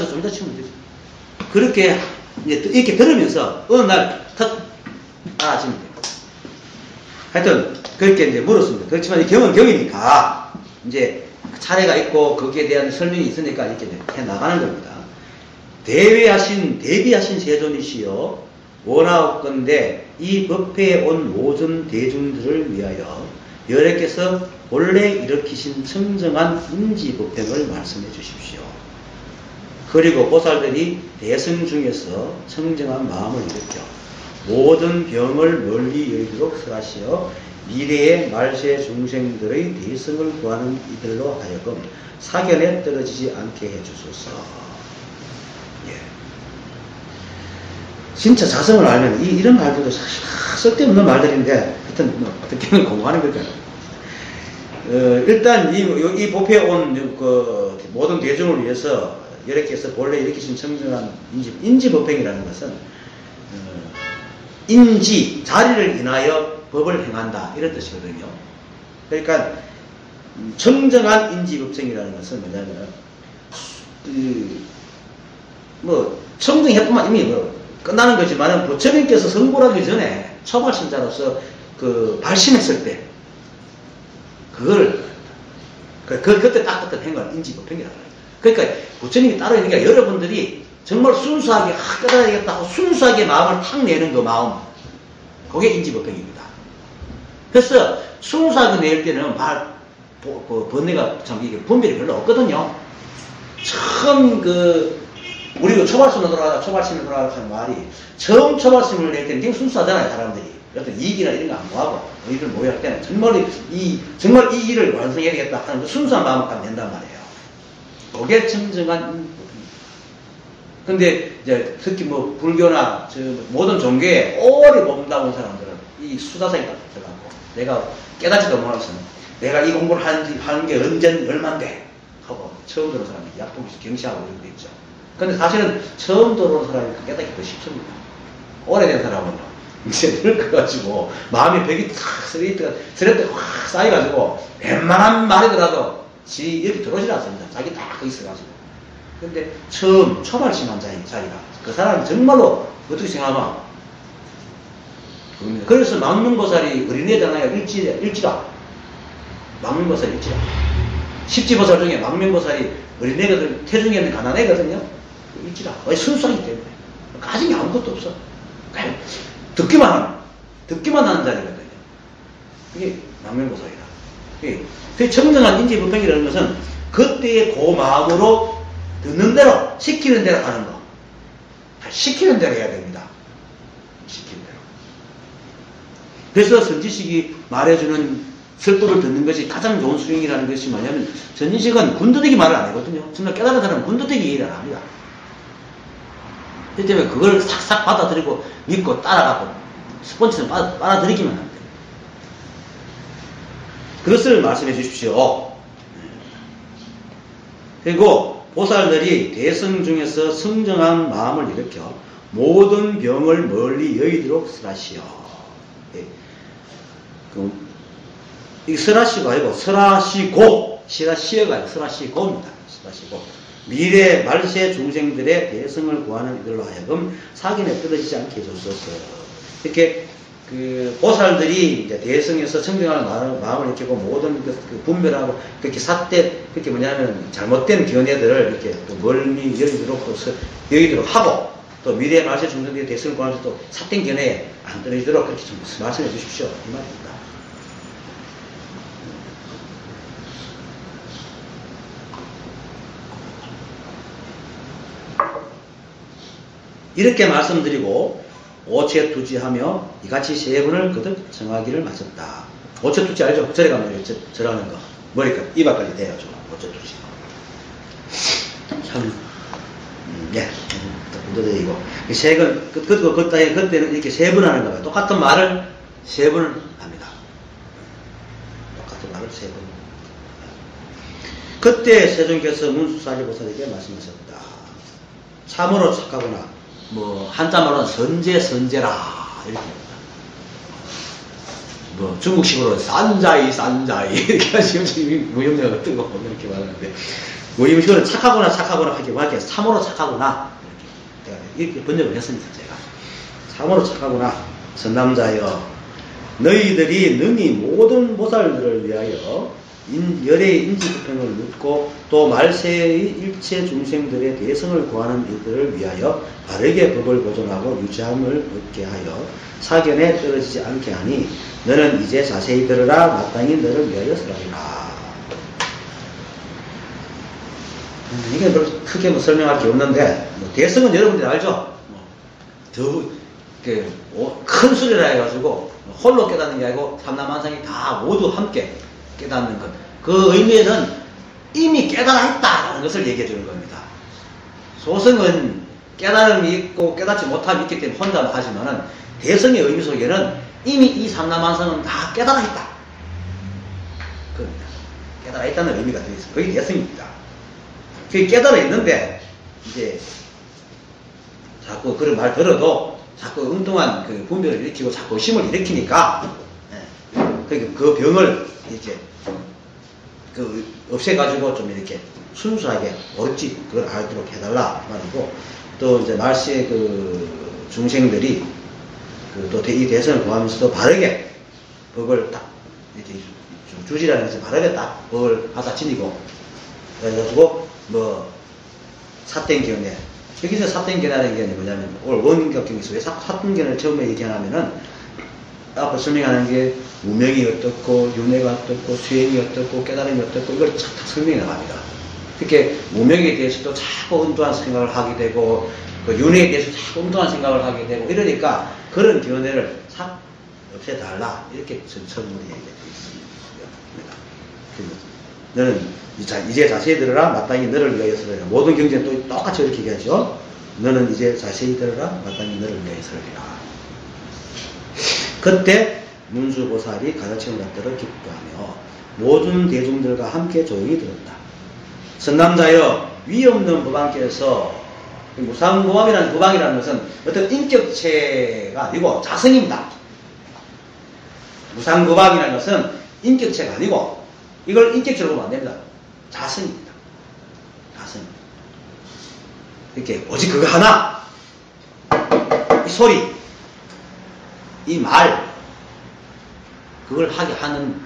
좀 더 치면 되죠. 그렇게, 이렇게 들으면서, 어느 날, 알아지면 돼요. 하여튼, 그렇게 이제 물었습니다. 그렇지만 이 경은 경이니까, 이제 차례가 있고, 거기에 대한 설명이 있으니까 이렇게 해 나가는 겁니다. 대비하신 세존이시여, 원하옵건대 이 법회에 온 모든 대중들을 위하여 여러께서 본래 일으키신 청정한 인지법행을 말씀해 주십시오. 그리고 보살들이 대승 중에서 청정한 마음을 일으켜 모든 병을 멀리 여기도록 설하시어 미래의 말세 중생들의 대승을 구하는 이들로 하여금 사견에 떨어지지 않게 해주소서. 예. 진짜 자성을 알면 이런 말들도 사실 쓸데없는 말들인데 하여튼 뭐 어떻게는 공부하는 거잖아요. 일단 이 법회에 온 그 모든 대중을 위해서 여러께서 본래 일으키신 청정한 인지법행이라는 것은 인지, 자리를 인하여 법을 행한다 이런 뜻이거든요. 그러니까 청정한 인지법행이라는 것은 뭐냐면 뭐 청정해뿐만 이미 뭐 끝나는 거지만은 부처님께서 성불하기 전에 초발신자로서 그 발심했을 때 그걸 그때 딱 그때 행걸 인지법행이라고 해요. 그러니까 부처님이 따로 있는 게 여러분들이 정말 순수하게 깨달아야겠다 하고 순수하게 마음을 탁 내는 그 마음, 그게 인지법행입니다. 그래서 순수하게 낼 때는 번뇌가 참 이게 분별이 별로 없거든요. 처음 우리가 초발심으로 돌아가다 하는 말이 처음 초발심을 낼 때는 되게 순수하잖아요, 사람들이. 어떤 이익이나 이런 거 안 구하고 너희들 모여할 때는 정말 이 일을 완성해야 되겠다 하는 그 순수한 마음을 딱 낸단 말이에요. 그게 청정한. 근데 이제 특히 뭐 불교나 모든 종교에 오래 머문다 온 사람들은 이 수다성이 딱 들어가고 내가 깨닫지도 못해서는 내가 이 공부를 하는 게 얼만데 하고 처음 들어온 사람이 약품없이 경시하고 이런 게 있죠. 근데 사실은 처음 들어온 사람이 깨닫기 더 쉽습니다. 오래된 사람은 이제 늙어가지고 마음의 벽이 탁 스레트가 확 쌓여가지고 웬만한 말이더라도 이렇게 들어오질 않습니다. 자기 딱 거기 있어가지고. 근데 처음 초발심한 자리가 그 사람이 정말로 어떻게 생각하면 그래서 망명보살이 어린애잖아요. 일지라 망명보살 일지라 십지보살 중에 망명보살이 어린애거든. 태중에 있는 가난애거든요. 일지라 순수하기 때문에 가진 게 아무것도 없어. 듣기만 하는 자리거든요. 그게 망명보살이다. 그 청정한 인지법행이라는 것은 그때의 그 마음으로 듣는 대로 시키는 대로 하는 거. 시키는 대로 해야 됩니다. 시키는 대로. 그래서 선지식이 말해주는 설법을 듣는 것이 가장 좋은 수행이라는 것이 뭐냐면 선지식은 군더더기 말을 안 하거든요. 정말 깨달은 사람은 군더더기 얘기를 안 합니다. 그렇기 때문에 그걸 싹싹 받아들이고 믿고 따라가고 스폰지는 빨아들이기만 합니다. 그것을 말씀해 주십시오. 그리고 보살들이 대승 중에서 성정한 마음을 일으켜 모든 병을 멀리 여의도록 설하시오. 이 설하시가 아니고 설하시고, 시라시어가 아니고 설하시고입니다. 설하시고. 미래 말세 중생들의 대승을 구하는 이들로 하여금 사견에 떨어지지 않게 해주소서. 이렇게 보살들이 이제 대승에서 청정하는 마음을 일으키고 모든 분별하고 그렇게 그렇게 뭐냐면 잘못된 견해들을 이렇게 또 멀리 여기도록 하고 또 미래 말세 중생들의 대승을 구하면서 또 삿된 견해에 안 떨어지도록 그렇게 좀 말씀해 주십시오. 이 말입니다. 이렇게 말씀드리고 오체투지하며 이같이 세 번을 거듭 정하기를 마쳤다. 오체투지 알죠? 절에 가면 절하는 거. 머리가 이마까지 돼야죠. 오체투지. 참, 예. 이거. 그때는 이렇게 세 번 하는 거예요. 똑같은 말을 세 번을 합니다. 똑같은 말을 세 번. 그때 세존께서 문수사리보살에게 말씀하셨다. 참으로 착하구나. 한자말로는 선제라 이렇게 합니다. 중국식으로 산자이 이렇게 하시면 무협력 어떤 거 이렇게 말하는데 무협식으로 착하구나 하기 참으로 착하구나 이렇게 번역을 했습니다. 제가 참으로 착하구나. 선남자여 너희들이 능히 모든 보살들을 위하여 열의 인지불평을 묻고 또 말세의 일체 중생들의 대성을 구하는 이들을 위하여 바르게 법을 보존하고 유지함을 얻게 하여 사견에 떨어지지 않게 하니 너는 이제 자세히 들으라. 마땅히 너를 위하여 설하리라. 이게 뭐 크게 뭐 설명할 게 없는데 뭐 대성은 여러분들이 알죠? 큰 수리라 해가지고 홀로 깨닫는 게 아니고 삼라만상이 다 모두 함께 깨닫는 것. 그 의미에는 이미 깨달아 있다는 것을 얘기해 주는 겁니다. 소승은 깨달음이 있고 깨닫지 못함이 있기 때문에 혼자 하지만은 대성의 의미 속에는 이미 이 삼라만상은 다 깨달아 있다. 그겁니다. 깨달아 있다는 의미가 들어있어요. 그게 대성입니다. 그게 깨달아 있는데 이제 자꾸 그런 말 들어도 자꾸 엉뚱한 그 분별을 일으키고 자꾸 의심을 일으키니까 그 병을 이제 없애가지고 좀 이렇게 순수하게 옳지 그걸 알도록 해달라 말이고 또 이제 말세의 중생들이 또 이 대선을 구하면서도 바르게 법을 딱 이렇게 주지라는 것을 바르게 딱 법을 받아치니고 그래가지고 뭐 사땡견에 여기서 사땡견이라는 게 뭐냐면 오늘 원인격경에서 왜 사땡견을 처음에 얘기하냐면은 앞으로 설명하는 게 무명이 어떻고 윤회가 어떻고 수행이 어떻고 깨달음이 어떻고 이걸 착착 설명해 나갑니다. 그렇게 무명에 대해서도 자꾸 엉뚱한 생각을 하게 되고 그 윤회에 대해서 자꾸 엉뚱한 생각을 하게 되고 이러니까 그런 견해를 싹 없애달라 이렇게 설문이 얘기되어 있습니다. 너는 이제 자세히 들으라. 마땅히 너를 위하여 설하리라. 모든 경전은 또 똑같이 이렇게 얘기하죠. 너는 이제 자세히 들으라. 마땅히 너를 위하여 설하리라. 그때 문수보살이 가르침을 받들어 기뻐하며 모든 대중들과 함께 조용히 들었다. 선남자여 위 없는 법왕께서 무상보함이라는 법왕이라는 것은 어떤 인격체가 아니고 자성입니다. 무상법왕이라는 것은 인격체가 아니고 이걸 인격체로 보면 안 됩니다. 자성입니다. 자성. 이렇게 오직 그거 하나 이 소리 이 말 그걸 하게 하는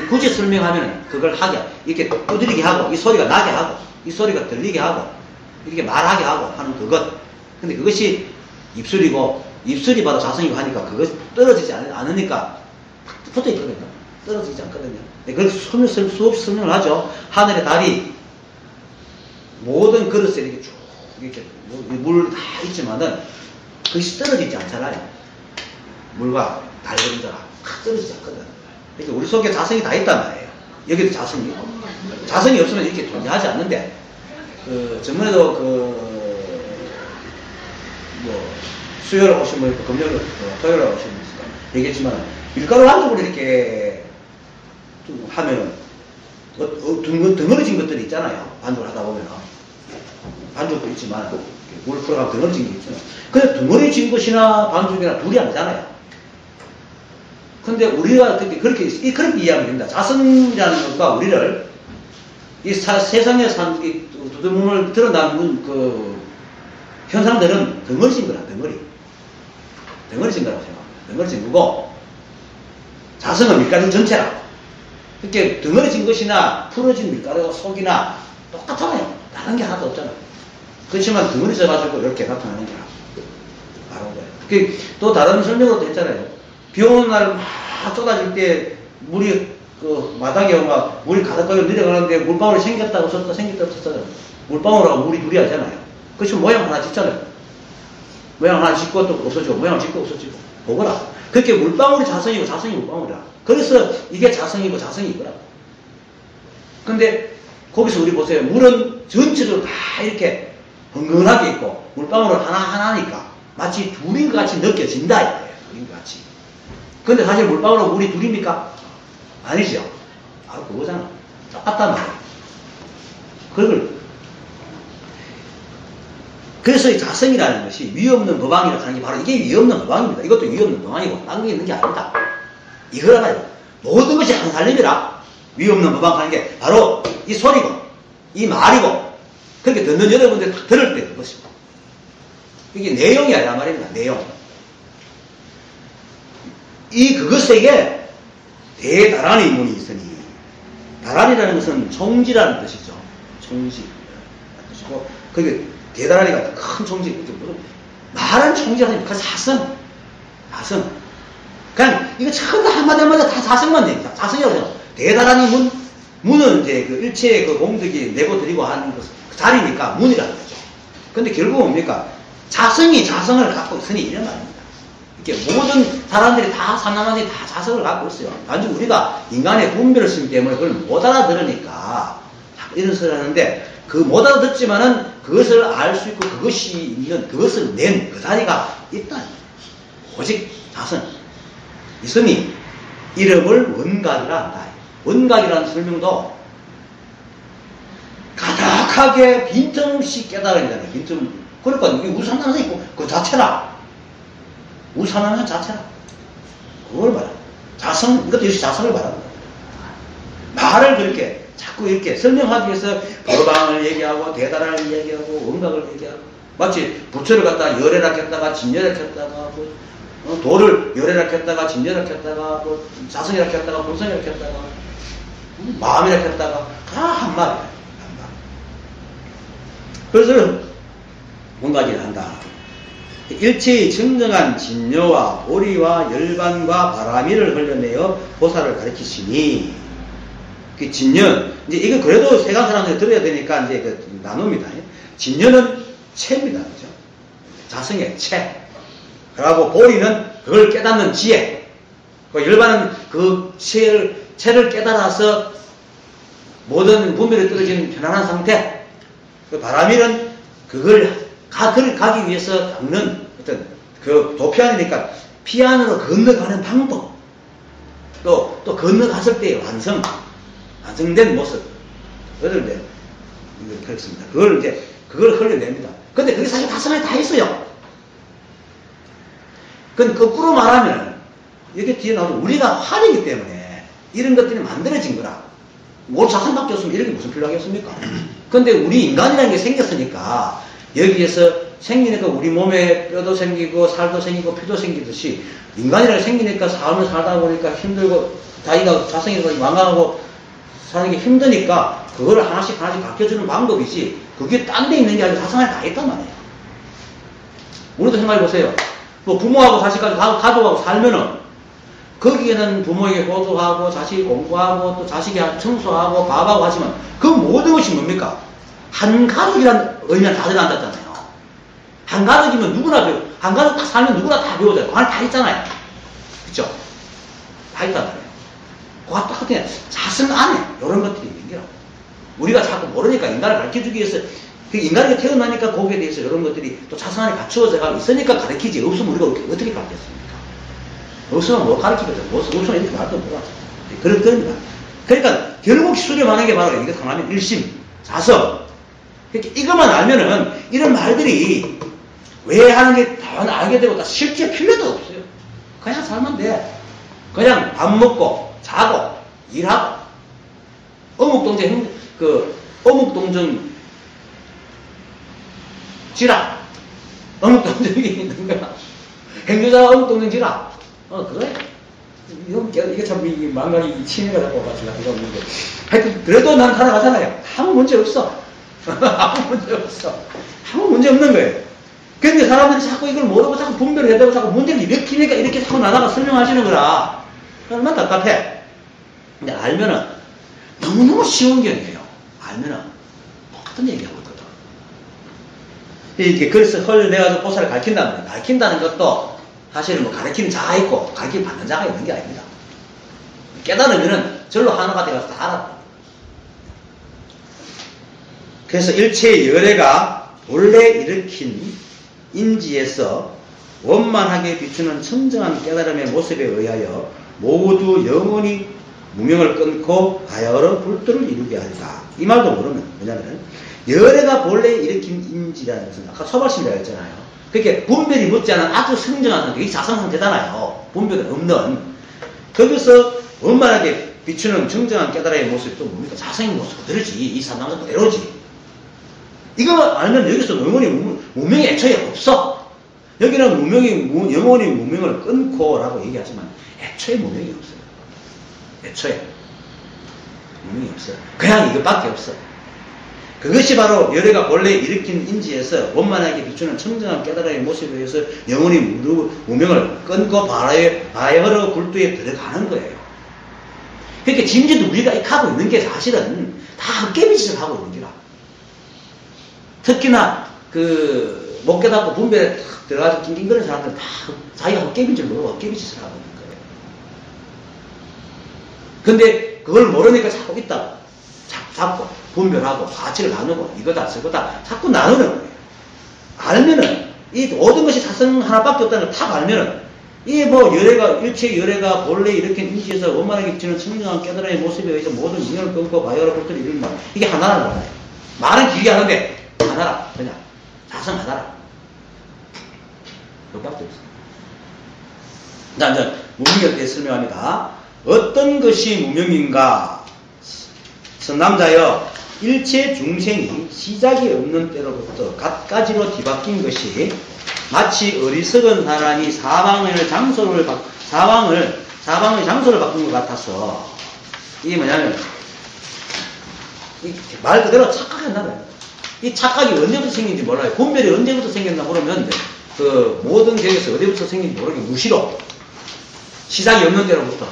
굳이 설명하면 그걸 하게 이렇게 두드리게 하고 이 소리가 나게 하고 이 소리가 들리게 하고 이렇게 말하게 하고 하는 그것. 근데 그것이 입술이고 입술이 바로 자성이고 하니까 그것이 떨어지지 않으니까 붙어 있거든요. 떨어지지 않거든요. 그래서 수없이 설명을 하죠. 하늘의 달이 모든 그릇에 이렇게 쭉 이렇게 물 다 있지만은 그것이 떨어지지 않잖아요. 물과 달 그림자가 떨어지지 않거든. 그러니까 우리 속에 자성이 다 있단 말이에요. 여기도 자성이 없으면 이렇게 존재하지 않는데 전번에도 수요일에 오신 분 있고 금요일에 토요일에 오신 분 있을까 얘기했지만 밀가루 한쪽으로 이렇게 하면은 덩어리진 것들이 있잖아요. 반죽을 하다 보면은 반죽도 있지만 물 풀어가면 덩어리진 게 있잖아요. 근데 덩어리진 것이나 반죽이나 둘이 아니잖아요. 근데 우리가 그렇게 이해하면 됩니다. 자성이라는 것과 우리를 이 세상에 산 두두문을 드러나는 그 현상들은 덩어리진 거라, 덩어리진 거라고 생각합니다. 덩어리진 거고 자성은 밀가루 전체라. 그렇게 덩어리진 것이나 풀어진 밀가루 속이나 똑같잖아요. 다른 게 하나도 없잖아요. 그렇지만 덩어리져가지고 이렇게 나타나는 거라. 바로 거예요. 또 다른 설명으로도 했잖아요. 비 오는 날 막 쏟아질 때 물이 마당에 막 물이 가득하게 내려가는데 물방울이 생겼다 없었잖아요. 물방울하고 물이 둘이 하잖아요. 그렇지 모양 하나 짓잖아요. 모양 하나 짓고 또 없어지고 모양 짓고 없어지고 보거라. 그렇게 물방울이 자성이고 자성이 물방울이라. 그래서 이게 자성이고 자성이 이거라. 근데 거기서 우리 보세요. 물은 전체적으로 다 이렇게 흥건하게 있고 물방울은 하나하나니까 마치 둘인 것 같이 느껴진다 이거예요. 둘인 것 같이. 근데 사실 물방울하고 물이 둘입니까? 아니죠. 바로 그거잖아. 똑같단 말이에요. 그래서 이 자성이라는 것이 위 없는 법왕이라고 하는 게 바로 이게 위 없는 법왕입니다. 이것도 위 없는 법왕이고 딴 게 있는 게 아닙니다. 이거라가요. 모든 것이 한 살림이라 위 없는 법왕 하는 게 바로 이 소리고 이 말이고 그렇게 듣는 여러분들 딱 들을 때 그것입니다. 이게 내용이 아니란 말입니다. 내용. 그것에게 대단한 인문이 있으니 대단이라는 것은 총지라는 뜻이죠. 총지. 뜻이고, 그게 대단하니까 큰 총지. 말은 총지라는 그 사성. 사성. 그냥 이거 전부 한마디 한마디 다 사성만 냅니다. 사성이라고 해요. 대단하니 문은 이제 그 일체의 그 공덕이 내고 드리고 하는 그 자리니까 문이라는 거죠. 근데 결국 뭡니까? 자성이 자성을 갖고 있으니 이런 말입니다. 이렇게 모든 사람들이 다 사나마니 다 자성을 갖고 있어요. 단지 우리가 인간의 분별을 쓰기 때문에 그걸 못 알아들으니까 이런 소리를 하는데 그 못 알아듣지만은 그것을 알 수 있고 그것이 있는 그것을 낸 그 자리가 있다. 오직 자성. 이성이 이름을 원각이라 한다. 원각이라는 설명도 가득하게 빈틈없이 깨달으니잖아요. 빈틈. 그러니까 이게 우산하면서 있고 그 자체라. 우산하면 자체라. 그걸 말합니다. 자성, 이것도 역시 자성을 말합니다. 말을 그렇게 자꾸 이렇게 설명하기 위해서 법방을 얘기하고 대단을 얘기하고 원각을 얘기하고 마치 부처를 갖다가 열애라 켰다가 진열라 켰다가 도를 열애라 켰다가 진열라 켰다가 자성이라 켰다가 본성이라 켰다가 마음이라 켰다가 다 한 말이에요. 한 말. 그래서 원각이라 한다. 일체의 정정한 진여와 오리와 열반과 바라미를 흘려내어 보살을 가리키시니 그 진여 이제 이거 그래도 세간 사람들이 들어야 되니까 이제 그 나눕니다. 진여는 체입니다, 그죠? 자성의 체. 그리고 보리는 그걸 깨닫는 지혜. 그 열반은 그 체를 깨달아서 모든 분별이 떨어진 편안한 상태. 그 바라미는 그걸 가기 위해서 닦는 어떤 그 도피안이니까 피안으로 건너가는 방법. 또 건너갔을 때의 완성된 모습. 그걸 그렇습니다. 그걸 흘려냅니다. 근데 그게 사실 가슴에 다 있어요. 그건 거꾸로 말하면, 여기 뒤에 나오는 우리가 화이기 때문에 이런 것들이 만들어진 거라. 뭘 자성밖에 없으면 이런 게 무슨 필요하겠습니까? 근데 우리 인간이라는 게 생겼으니까, 여기에서 생기니까 우리 몸에 뼈도 생기고, 살도 생기고, 피도 생기듯이, 인간이라는 게 생기니까 삶을 살다 보니까 힘들고, 자기가 자성이 망하고 사는 게 힘드니까, 그걸 하나씩 바뀌어주는 방법이지, 그게 딴 데 있는 게 아니라 자성에 다 있단 말이에요. 우리도 생각해보세요. 뭐 부모하고 자식까지 가족하고 살면은 거기에는 부모에게 호소하고 자식이 공부하고 또 자식이 청소하고 밥하고 하지만 그 모든 것이 뭡니까? 한 가족이라는 의미가 다 들어간다잖아요. 한 가족이면 누구나 한 가족 딱 살면 누구나 다 배우잖아요. 그 안에 다 있잖아요. 그쵸? 다 있단 말이에요. 그거 똑같아요. 자성 안에 이런 것들이 있는 거라고. 우리가 자꾸 모르니까 인간을 가르쳐주기 위해서 인간이 태어나니까 거기에 대해서 이런 것들이 또 자성 안에 갖추어져 있으니까 가르치지. 없으면 우리가 어떻게 가르쳤습니까? 없으면 뭐 가르치거든. 없으면 이렇게 말도 못하죠. 그런 겁니다. 그러니까 결국 수렴하는 게 바로 이거 강하면 일심, 자성. 그러니까 이것만 알면은 이런 말들이 왜 하는 게 다 알게 되고 다 실제 필요도 없어요. 그냥 살면 돼. 그냥 밥 먹고 자고 일하고 어묵동정 지라. 어묵동정이 있는 거야. 행주자가 어묵동정 지라. 그래? 이게 참, 망각이 치매가 자꾸 같이 없는데. 하여튼, 그래도 난 살아가잖아요. 아무 문제 없어. 아무 문제 없어. 아무 문제 없는 거예요. 근데 사람들이 자꾸 이걸 모르고 자꾸 분별을 해대고 자꾸 문제를 일으키니까 이렇게 자꾸 나다가 설명하시는 거라. 얼마나 답답해. 근데 알면은 너무너무 쉬운 경이에요. 알면은 똑같은 얘기하고 있거든. 이게 그래서 흘려내가지고 보살을 가르친다는 거예요. 가르친다는 것도 사실은 뭐 가르치는 자가 있고 가르치는 받는 자가 있는 게 아닙니다. 깨달으면은 절로 하나가 돼가서 다 알았다. 그래서 일체의 열애가 본래 일으킨 인지에서 원만하게 비추는 청정한 깨달음의 모습에 의하여 모두 영원히 무명을 끊고 가여러 불도를 이루게 하리라. 이 말도 모르면 뭐냐면 열애가 본래 일으킨 인지라는 것은 아까 초발심이라고 했잖아요. 그렇게 분별이 묻지 않은 아주 성정한 상태, 이게 자성상태잖아요. 분별이 없는. 거기서 원만하게 비추는 정정한 깨달음의 모습이 또 뭡니까? 자성의 모습 그대로지. 이 사람은 그대로지. 이거 알면 여기서 영원히 무명이 애초에 없어. 여기는 영원히 무명을 끊고라고 얘기하지만 애초에 무명이 없어요. 애초에. 무명이 없어. 그냥 이것밖에 없어. 그것이 바로 열애가 본래 일으킨 인지에서 원만하게 비추는 청정한 깨달음의 모습에 의해서 영원히 무명을 끊고 바야흐로 굴두에 들어가는 거예요. 그러니까 지금도 우리가 하고 있는 게 사실은 다 헛개비 짓을 하고 있는 거라. 특히나 못 깨닫고 분별에 탁 들어가서 낑낑거리는 사람들은 다 자기가 헛개비인 줄 모르고 헛개비 짓을 하고 있는 거예요. 근데 그걸 모르니까 자꾸 있다. 자꾸 분별하고 가치를 나누고 이거다 저거다 자꾸 나누는 거예요. 알면은 이 모든 것이 사성 하나밖에 없다는 걸 탁 알면은 이 일체 열애가 본래 일으킨 인지에서 원만하게 비치는 청정한 깨달음의 모습에 의해서 모든 인연을 끊고 바야흐로 굴두를 이루는 말. 이게 하나라는 거예요. 말은 길게 하는데 하나라. 그냥 사성 하나라. 그것밖에 없어요. 자, 이제 무명에 대해 설명합니다. 어떤 것이 무명인가? 선남자여, 일체 중생이 시작이 없는 때로부터 갖가지로 뒤바뀐 것이 마치 어리석은 사람이 사방의 장소를 바꾼 것 같아서, 이게 뭐냐면 말 그대로 착각한다는 거예요. 이 착각이 언제부터 생긴지 몰라요. 분별이 언제부터 생겼나 모르면 모든 계획에서 어디부터 생긴지 모르게 무시로 시작이 없는 때로부터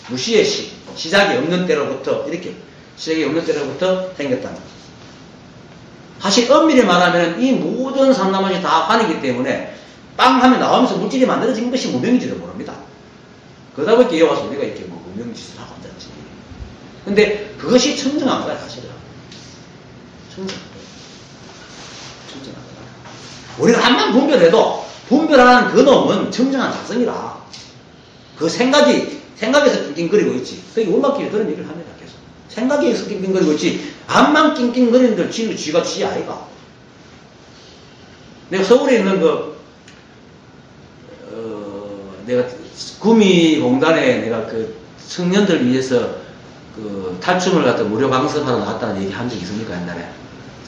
무시의 시작이 없는 때로부터 이렇게 시작이 없는 때로부터 생겼다는 거죠. 사실 엄밀히 말하면 이 모든 삼라만이 다 환이기 때문에 빵 하면 나오면서 물질이 만들어진 것이 무명인지도 모릅니다. 그러다 보니까 이어 와서 우리가 이렇게 무명짓을 하고 있지. 근데 그것이 청정한 거야 사실은. 청정한 거야. 우리가 한번 분별해도 분별하는 그 놈은 청정한 자성이라. 그 생각에서 낑낑거리고 있지. 그게 올마길에 그런 얘기를 합니다. 계속. 생각에서 낑낑거리고 있지. 암만 낑낑거리는 걸 쥐가 쥐 아이가. 내가 서울에 있는 내가 구미공단에 내가 청년들 위해서 탈춤을 갖다 무료 강습하러 나왔다는 얘기 한 적 있습니까, 옛날에?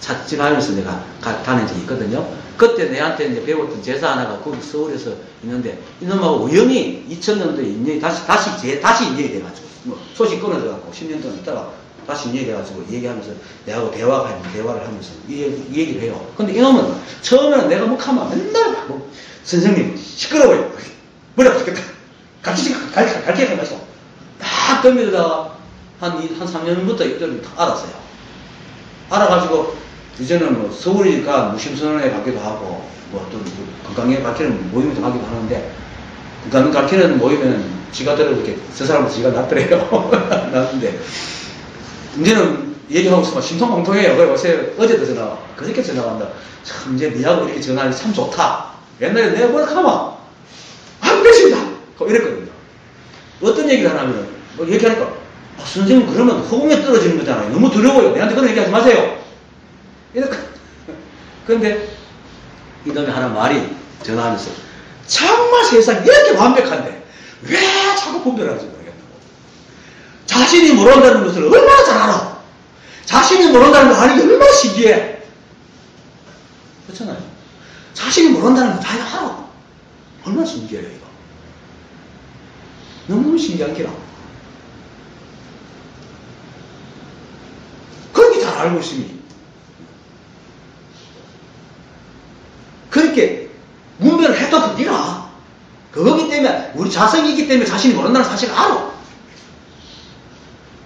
자취하면서 내가 다닌 적이 있거든요. 그때 내한테 이제 배웠던 제사 하나가 거기 서울에서 있는데, 이놈하고 우연히 2000년도에 인연이 다시 인연이 돼가지고, 소식 끊어져갖고 10년 동안 있다가 다시 인연이 돼가지고 얘기하면서 내하고 대화를 하면서 이 얘기를 해요. 근데 이놈은 처음에는 내가 하면 맨날 선생님, 시끄러워요. 머리 아프겠다. 같이 가르쳐가면서 딱 덤비다가 한 3년부터 이들을 다 알았어요. 알아가지고 이제는 서울이니까 무심선언회 가기도 하고 또 건강에 가르치는 모임도 가기도 하는데 건강 가르치는 모임에는 지가 들어 이렇게 저 사람은 지가 낫더래요. 낫는데 이제는 얘기하고 있으면 심통방통해요. 그래 어제도 전화 그저께 전화 왔다. 참 이제 니하고 이렇게 전화하니 참 좋다. 옛날에 내가 뭐라 하면 안 되신다. 이랬거든요. 어떤 얘기를 하냐면 얘기하니까 선생님 그러면 허공에 떨어지는 거잖아요. 너무 두려워요. 내한테 그런 얘기하지 마세요. 이렇게. 그런데 이놈이 하나 말이 전화하면서 정말 세상이 이렇게 완벽한데 왜 자꾸 분별하지 모르겠다고. 자신이 모른다는 것을 얼마나 잘 알아. 자신이 모른다는 거 아는 게 얼마나 신기해. 그렇잖아요. 자신이 모른다는 거 다 알아. 얼마나 신기해요 이거. 너무너무 신기한 기라. 그렇게 잘 알고 있으니 그렇게 문별을 해도 그니라. 그거기 때문에 우리 자성이기 때문에 자신이 모른다는 사실을 알아.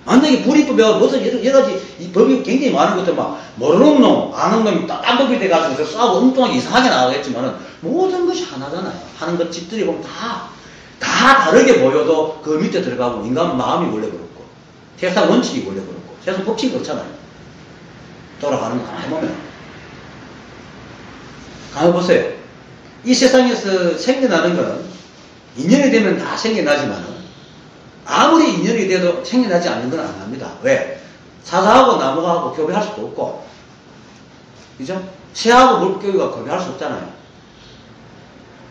만약에 불이법에 무슨 여러 가지 이 법이 굉장히 많은 것들 막 모르는 놈, 아는 놈이 딴 법이 돼가지고 싸우고 엉뚱하게 이상하게 나가겠지만은 모든 것이 하나잖아요. 하는 것 집들이 보면 다 다르게 보여도 그 밑에 들어가고 인간 마음이 원래 그렇고 세상 원칙이 원래 그렇고 세상 법칙이 그렇잖아요. 돌아가는 거 가만히 보면 가만히 보세요. 이 세상에서 생겨나는 건 인연이 되면 다 생겨나지만은 아무리 인연이 돼도 생겨나지 않는 건 안 합니다. 왜? 사자하고 나무하고 교배할 수도 없고, 그죠? 새하고 물고기가 교배할 수 없잖아요.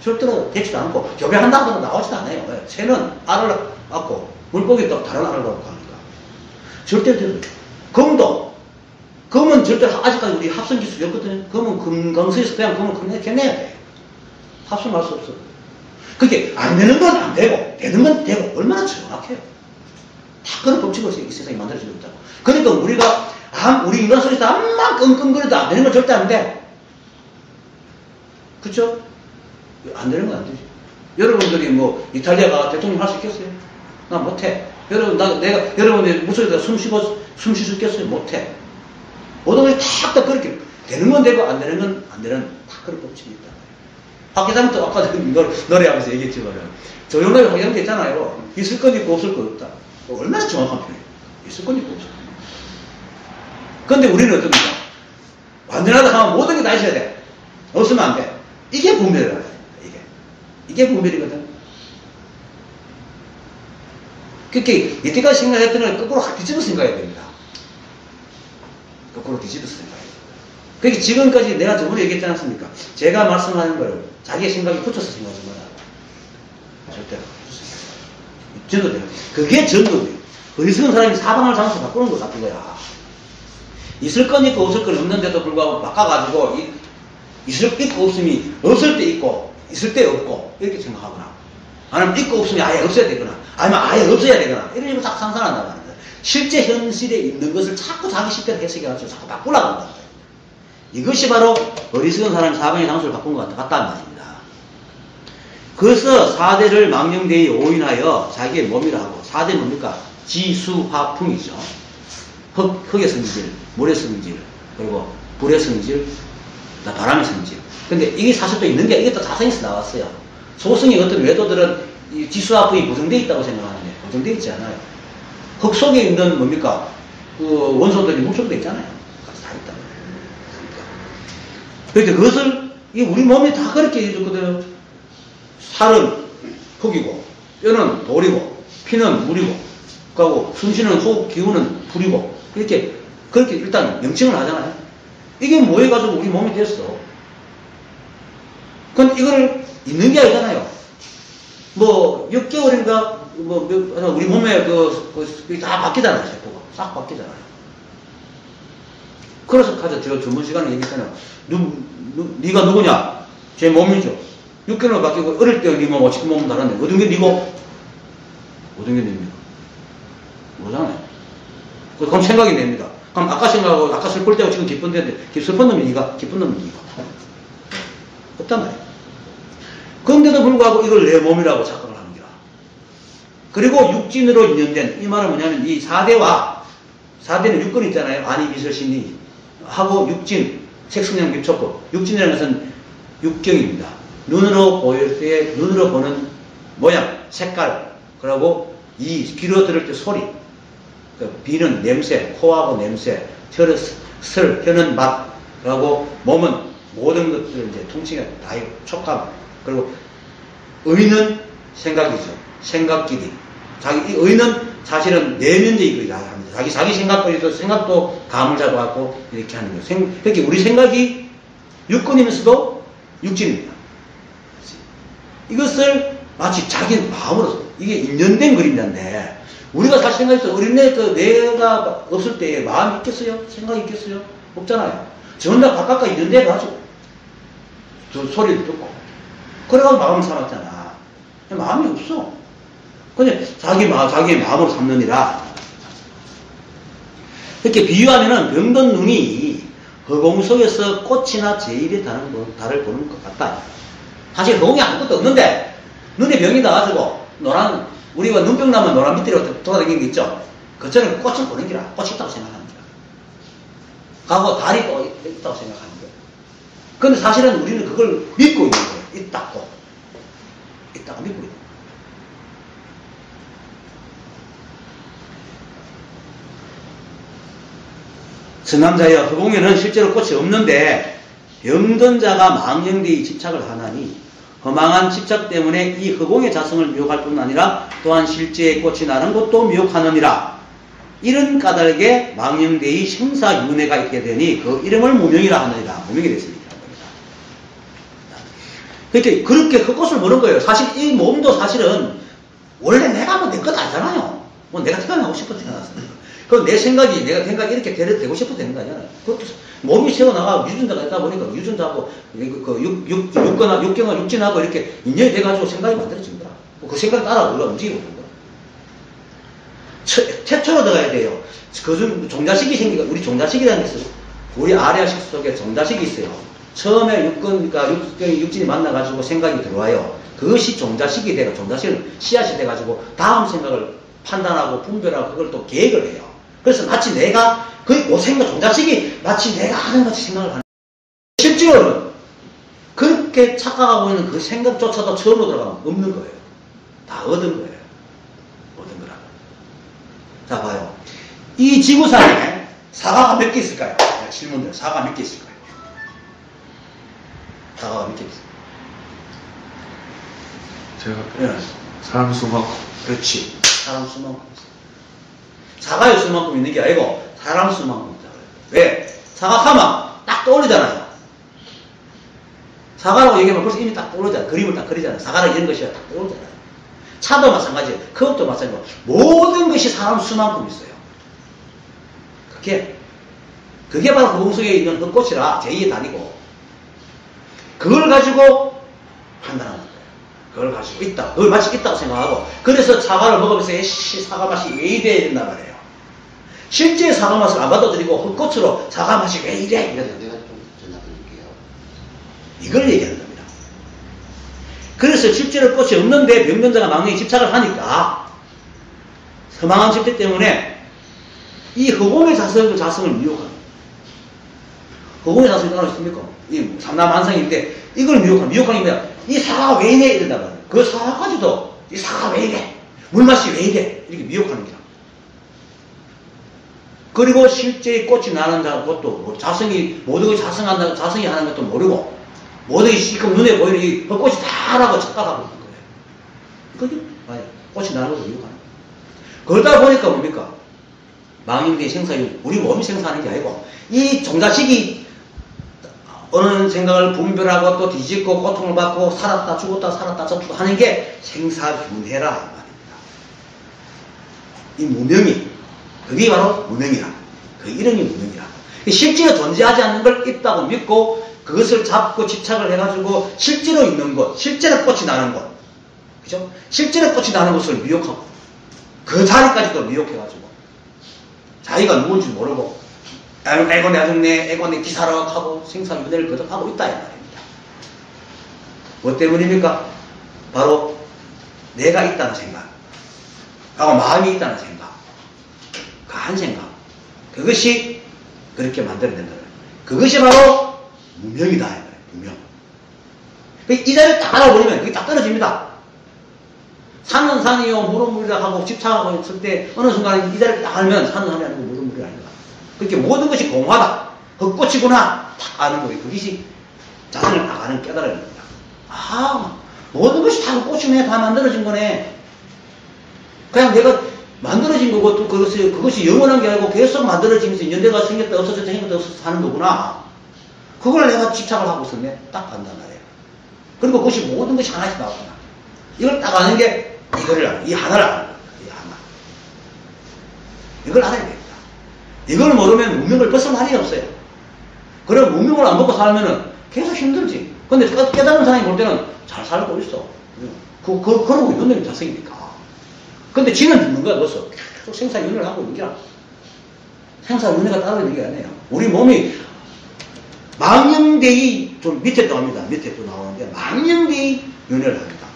절대로 되지도 않고, 교배한다고 해도 나오지도 않아요. 왜? 새는 알을 낳고, 물고기도 다른 알을 낳고 하니까. 절대로 되죠. 검은 절대로 아직까지 우리 합성 기술이 없거든요. 검은 금강서에서 그냥 검은 캐내야 돼. 합성할 수 없어. 그게 안 되는 건 안 되고 되는 건 되고 얼마나 정확해요. 다 그런 법칙으로 이 세상이 만들어지고 있다고. 그러니까 우리가 우리 인간 속에서 암만 끙끙거려도 안 되는 건 절대 안 돼. 그쵸? 안 되는 건 안 되지. 여러분들이 뭐 이탈리아가 대통령 할 수 있겠어요? 나 못해. 내가 여러분들 무소리에다 숨 쉴 수 있겠어요? 못해. 모든 것이 다 그렇게 되는 건 되고 안 되는 건 안 되는 다 그런 법칙이 있다. 박 기자님도 아까 노래하면서 얘기했지만 조용하게 확정돼 있잖아요. 있을 건 있고 없을 건 없다. 얼마나 정확한 표현이에요. 있을 건 있고 없을 건 없다. 그런데 우리는 어떻습니까? 완전하다 하면 모든 게 다 있어야 돼. 없으면 안 돼. 이게 분별이라는 거예요. 이게 분별이거든. 그렇게 이때까지 생각했던 걸 거꾸로 뒤집어 생각해야 됩니다. 거꾸로 뒤집어서 생각해야 됩니다. 그러니까 지금까지 내가 저번에 얘기했지 않습니까? 제가 말씀하는 걸 자기의 생각에 붙여서 생각하지 마라. 절대로. 전도돼요. 그게 전도돼요. 어리석은 사람이 사방을 장소 바꾸는 거 같은 거야. 있을 건 있고 없을 건 없는데도 불구하고 바꿔가지고 있을 있고 없음이 없을 때 있고 있을 때 없고 이렇게 생각하거나 아니면 있고 없음이 아예 없어야 되거나 아니면 아예 없어야 되거나 이런 식으로 딱 상상한다는 거예요. 실제 현실에 있는 것을 자꾸 자기 식대로 해석해가지고 자꾸 바꾸려고 한다는 거예요. 이것이 바로 어리석은 사람이 사방의 장소를 바꾼 것 같다는 말입니다. 그래서 4대를 망령되이 오인하여 자기의 몸이라 하고 4대 뭡니까? 지수화풍이죠. 흙의 성질, 물의 성질, 그리고 불의 성질, 바람의 성질. 근데 이게 사실 또 있는 게 이게 또 자성에서 나왔어요. 소승의 어떤 외도들은 이 지수화풍이 보정되어 있다고 생각하는데 보정되어 있지 않아요. 흙 속에 있는 뭡니까? 그 원소들이 물 속에 있잖아요. 다 있다. 그러니까 그것을 우리 몸이 다 그렇게 해줬거든요. 살은 흙이고 뼈는 돌이고 피는 물이고 그리고 숨쉬는 호흡 기운은 불이고 그렇게 일단 명칭을 하잖아요. 이게 뭐 해가지고 우리 몸이 됐어. 그건 이걸 있는 게 아니잖아요. 뭐 6개월인가 우리 몸에 다 바뀌잖아요. 세포가 싹 바뀌잖아요. 그래서 제가 전문 시간에 얘기했잖아요. 네가 누구냐? 제 몸이죠. 6개월 바뀌고 어릴 때 네 몸하고 지금 몸은 다른데 어떤 게 네고 어떤 게 냅니까? 뭐잖아요. 그럼 생각이 냅니다. 그럼 아까 생각하고 아까 슬플 때하고 지금 기쁜 때인데 슬픈 놈이 네가 기쁜 놈이 네가 없단 말이에요. 그런데도 불구하고 이걸 내 몸이라고 착각을 하는 거야. 그리고 육진으로 인연된 이 말은 뭐냐면 이 4대는 육근 있잖아요. 안이 미설신이 하고 육진 색성량 미촉법. 육진이라는 것은 육경입니다. 눈으로 보일 때 눈으로 보는 모양, 색깔, 그리고 귀로 들을 때 소리, 비는 냄새, 코하고 냄새, 혀는 맛, 그리고 몸은 모든 것들을 이제 통칭해 다 촉감, 그리고 의는 생각이죠. 생각끼리. 이 의는 사실은 내면적인 거다 합니다. 자기 생각도 감을 잡아갖고 이렇게 하는 거예요. 그렇게 우리 생각이 육근이면서도 육진입니다. 이것을 마치 자기 마음으로 이게 인연된 그림자인데 우리가 사실 생각해서 어린애 내가 없을 때 마음이 있겠어요? 생각이 있겠어요? 없잖아요. 전부 다 바깥과 인연돼 가지고 소리를 듣고 그래가지고 마음을 삼았잖아. 마음이 없어. 근데 자기의 마음으로 삼느니라. 이렇게 비유하면은 병든 눈이 허공 속에서 꽃이나 제일의 달을 보는 것 같다. 사실 허공에 아무것도 없는데 눈에 병이 나가지고 우리가 눈병 나면 노란 밑으로 돌아다니는 게 있죠. 그처럼 꽃을 보는 기라. 꽃이 있다고 생각하는 기라. 가고 달이 또 있다고 생각하는 거예요. 근데 사실은 우리는 그걸 믿고 있는 거예요. 있다고 믿고 있는 거예요. 선남자여 허공에는 실제로 꽃이 없는데 병든 자가 망령되이 집착을 하나니 허망한 집착 때문에 이 허공의 자성을 미혹할 뿐 아니라 또한 실제의 꽃이 나는 것도 미혹하느니라. 이런 까닭에 망령되이 생사윤회가 있게 되니 그 이름을 무명이라 하느니라. 무명이 됐으니까. 그렇게 헛것을 보는 거예요. 사실 이 몸도 사실은 원래 내가 하면 내 것 아니잖아요. 뭐 내가 태어나고 싶어서 태어났으니까. 그럼 내 생각이 이렇게 되고 싶어서 되는 거 아니잖아요. 그것도 몸이 새어나가고 유전자가 있다 보니까 유전자하고 육진하고 이렇게 인연이 돼가지고 생각이 만들어진 거야. 그 생각 따라 우리가 움직이고 있는 거야. 최초로 들어가야 돼요. 그중 종자식이 생기고, 우리 종자식이라는 게 있어요. 우리 아래아식 속에 종자식이 있어요. 처음에 그러니까 육진이 만나가지고 생각이 들어와요. 그것이 종자식이 되고, 종자식은 씨앗이 돼가지고, 다음 생각을 판단하고, 분별하고, 그걸 또 계획을 해요. 그래서 마치 내가, 그 생각, 종자식이 마치 내가 하는 것이 생각을 하는 거예요. 실제로는 그렇게 착각하고 있는 그 생각조차도 처음으로 들어가면 없는 거예요. 다 얻은 거예요. 얻은 거라고. 자, 봐요. 이 지구상에 사과가 몇 개 있을까요? 질문들. 사과가 몇 개 있을까요? 사과가 몇 개 있을까요? 제가 사람 수만큼. 그렇지. 사람 수만큼 있어요. 사과의 수만큼 있는 게 아니고 사람 수만큼 있다. 왜? 사과하면 딱 떠오르잖아요. 사과라고 얘기하면 벌써 이미 딱 떠오르잖아요. 그림을 딱 그리잖아요. 사과라 이런 것이 딱 떠오르잖아요. 차도 마찬가지예요. 컵도 마찬가지고 모든 것이 사람 수만큼 있어요. 그게 바로 그 공속에 있는 흙꽃이라 제2의 단이고 그걸 가지고 판단하는 거예요. 그걸 가지고 있다. 그걸 마치 있다고 생각하고 그래서 사과를 먹으면서 사과 맛이 왜 이래야 된단 말이에요. 실제 사과 맛을 안 받아들이고 흙꽃으로 사과 맛이 왜 이래? 이래서 내가 좀 전화드릴게요. 이걸 얘기하는 겁니다. 그래서 실제로 꽃이 없는데 병변자가 망령에 집착을 하니까 서망한 집대 때문에 이 허공의 자성을 미혹합니다. 허공의 자성이 따로 있습니까? 이 삼남한상일 때 이걸 미혹하는 게 뭐야? 이 사과가 왜 이래? 이런단 말이에요. 그 사과까지도 이 사과가 왜 이래? 물맛이 왜 이래? 이렇게 미혹하는 거야. 그리고 실제 꽃이 나는 것도 뭐 자성이 모든 것이 자성이 하는 것도 모르고 모든 것이 지금 눈에 보이는 이 꽃이 다라고 착각하고 있는 거예요. 그죠? 꽃이 나는 것도 미혹하는 거예요. 그러다 보니까 뭡니까? 망인의 생사율, 우리 몸이 생사하는 게 아니고 이 종자식이 어느 생각을 분별하고 또 뒤집고 고통을 받고 살았다 죽었다 살았다 죽었다 하는 게 생사윤회라 말입니다. 이 무명이 그게 바로 무명이라. 그 이름이 무명이라. 실제로 존재하지 않는 걸 있다고 믿고 그것을 잡고 집착을 해가지고 실제로 있는 것, 실제로 꽃이 나는 것, 그죠? 실제로 꽃이 나는 것을 미혹하고 그 자리까지도 미혹해가지고 자기가 누군지 모르고 애고 내 기사로 하고 생사윤회를 거듭하고 있다 이 말입니다. 뭐 때문입니까? 바로 내가 있다는 생각, 하고 마음이 있다는 생각, 그 한 생각, 그것이 그렇게 만들어낸다. 그것이 바로 무명이다 이 말이에요. 무명. 이 자리를 딱 알아버리면 그게 딱 떨어집니다. 산은 산이요, 물은 물이라 하고 집착하고 있을 때 어느 순간 이 자리를 딱 알면 산은 산이 아니고 물은 물이 아니다. 그렇게 모든 것이 공화다. 헛꽃이구나. 딱 아는 거예요. 그것이 자신을 딱 아는 깨달음이 됩니다. 아, 모든 것이 다 헛꽃이네. 다 만들어진 거네. 그냥 내가 만들어진 거고 또 그것이 영원한 게 아니고 계속 만들어지면서 연대가 생겼다 없어졌다 생겼다 없어졌다 하는 거구나. 그걸 내가 집착을 하고 있었네. 딱 안단 말이에요. 그리고 그것이 모든 것이 하나씩 나오구나. 이걸 딱 아는 게 이거를 알아. 이 하나를 아는 거예요. 이 하나. 이걸 알아야 됩니다. 이걸 모르면 무명을 벗어날 일이 없어요. 그럼 무명을 안 먹고 살면은 계속 힘들지. 근데 깨달은 사람이 볼 때는 잘 살고 있어. 그러고 있는 놈이 자성이니까. 근데 지는 죽는 거야, 벌써. 계속 생사윤회를 하고 있는 게야. 생사윤회가 따로 있는 게 아니에요. 우리 몸이 망령대의 좀 밑에 또 합니다. 밑에 또 나오는데 망령대의 윤회를 합니다.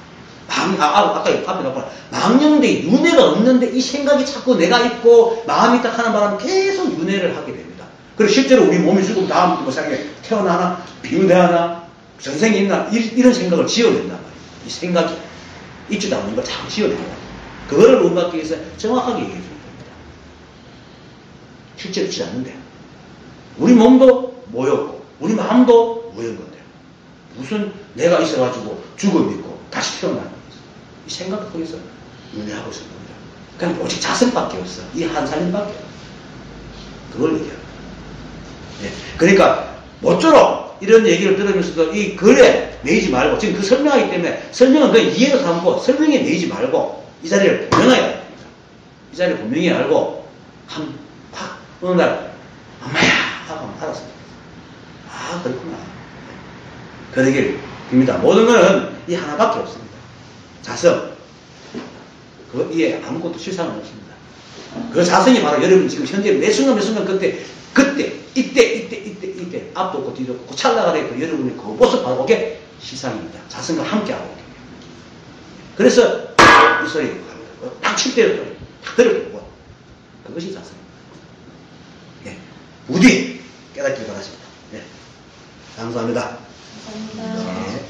아까 앞에 나왔고 망령대의 윤회가 없는데 이 생각이 자꾸 내가 있고 마음이 딱 하는 바람에 계속 윤회를 하게 됩니다. 그리고 실제로 우리 몸이 죽으면 다음 뭐 생에 태어나나 비운대하나 전생이 있나 이런 생각을 지어낸단 말이에요. 이 생각이 있지도 않는 걸 자꾸 지어낸단 말이에요. 그거를 음악기 위해서 정확하게 얘기해 주는 겁니다. 실제로 있지 않는데 우리 몸도 모였고 우리 마음도 모인 건데 무슨 내가 있어가지고 죽음 있고 다시 태어나는 거죠. 이 생각 속에서 윤회하고 있는 겁니다. 그냥 오직 자성밖에 없어. 이 한 살림밖에 없어. 그걸 얘기하는 거예요. 네. 그러니까 모쪼록 이런 얘기를 들으면서도 이 글에 매이지 말고 지금 그 설명하기 때문에 설명은 그냥 이해로 삼고 설명에 매이지 말고 이 자리를 분명해야 됩니다. 이 자리를 분명히 알고 팍 어느 날 엄마야 하고 알았습니다. 아 그렇구나. 그러길 빕니다. 모든 것은 이 하나밖에 없습니다. 자성. 그 이에 아무것도 실상은 없습니다. 그 자성이 바로 여러분 지금 현재 매 순간 그때 이때 앞도 없고 뒤도 없고 찰나가래 그 여러분의 그 모습 바로 그게 시상입니다. 자성과 함께하고 있는 거예요. 그래서 이 소리 탁칠 때를 탁 들어보고 그것이 자성입니다. 예. 부디 깨닫길 바라십니다. 예. 감사합니다. 감사합니다. 네.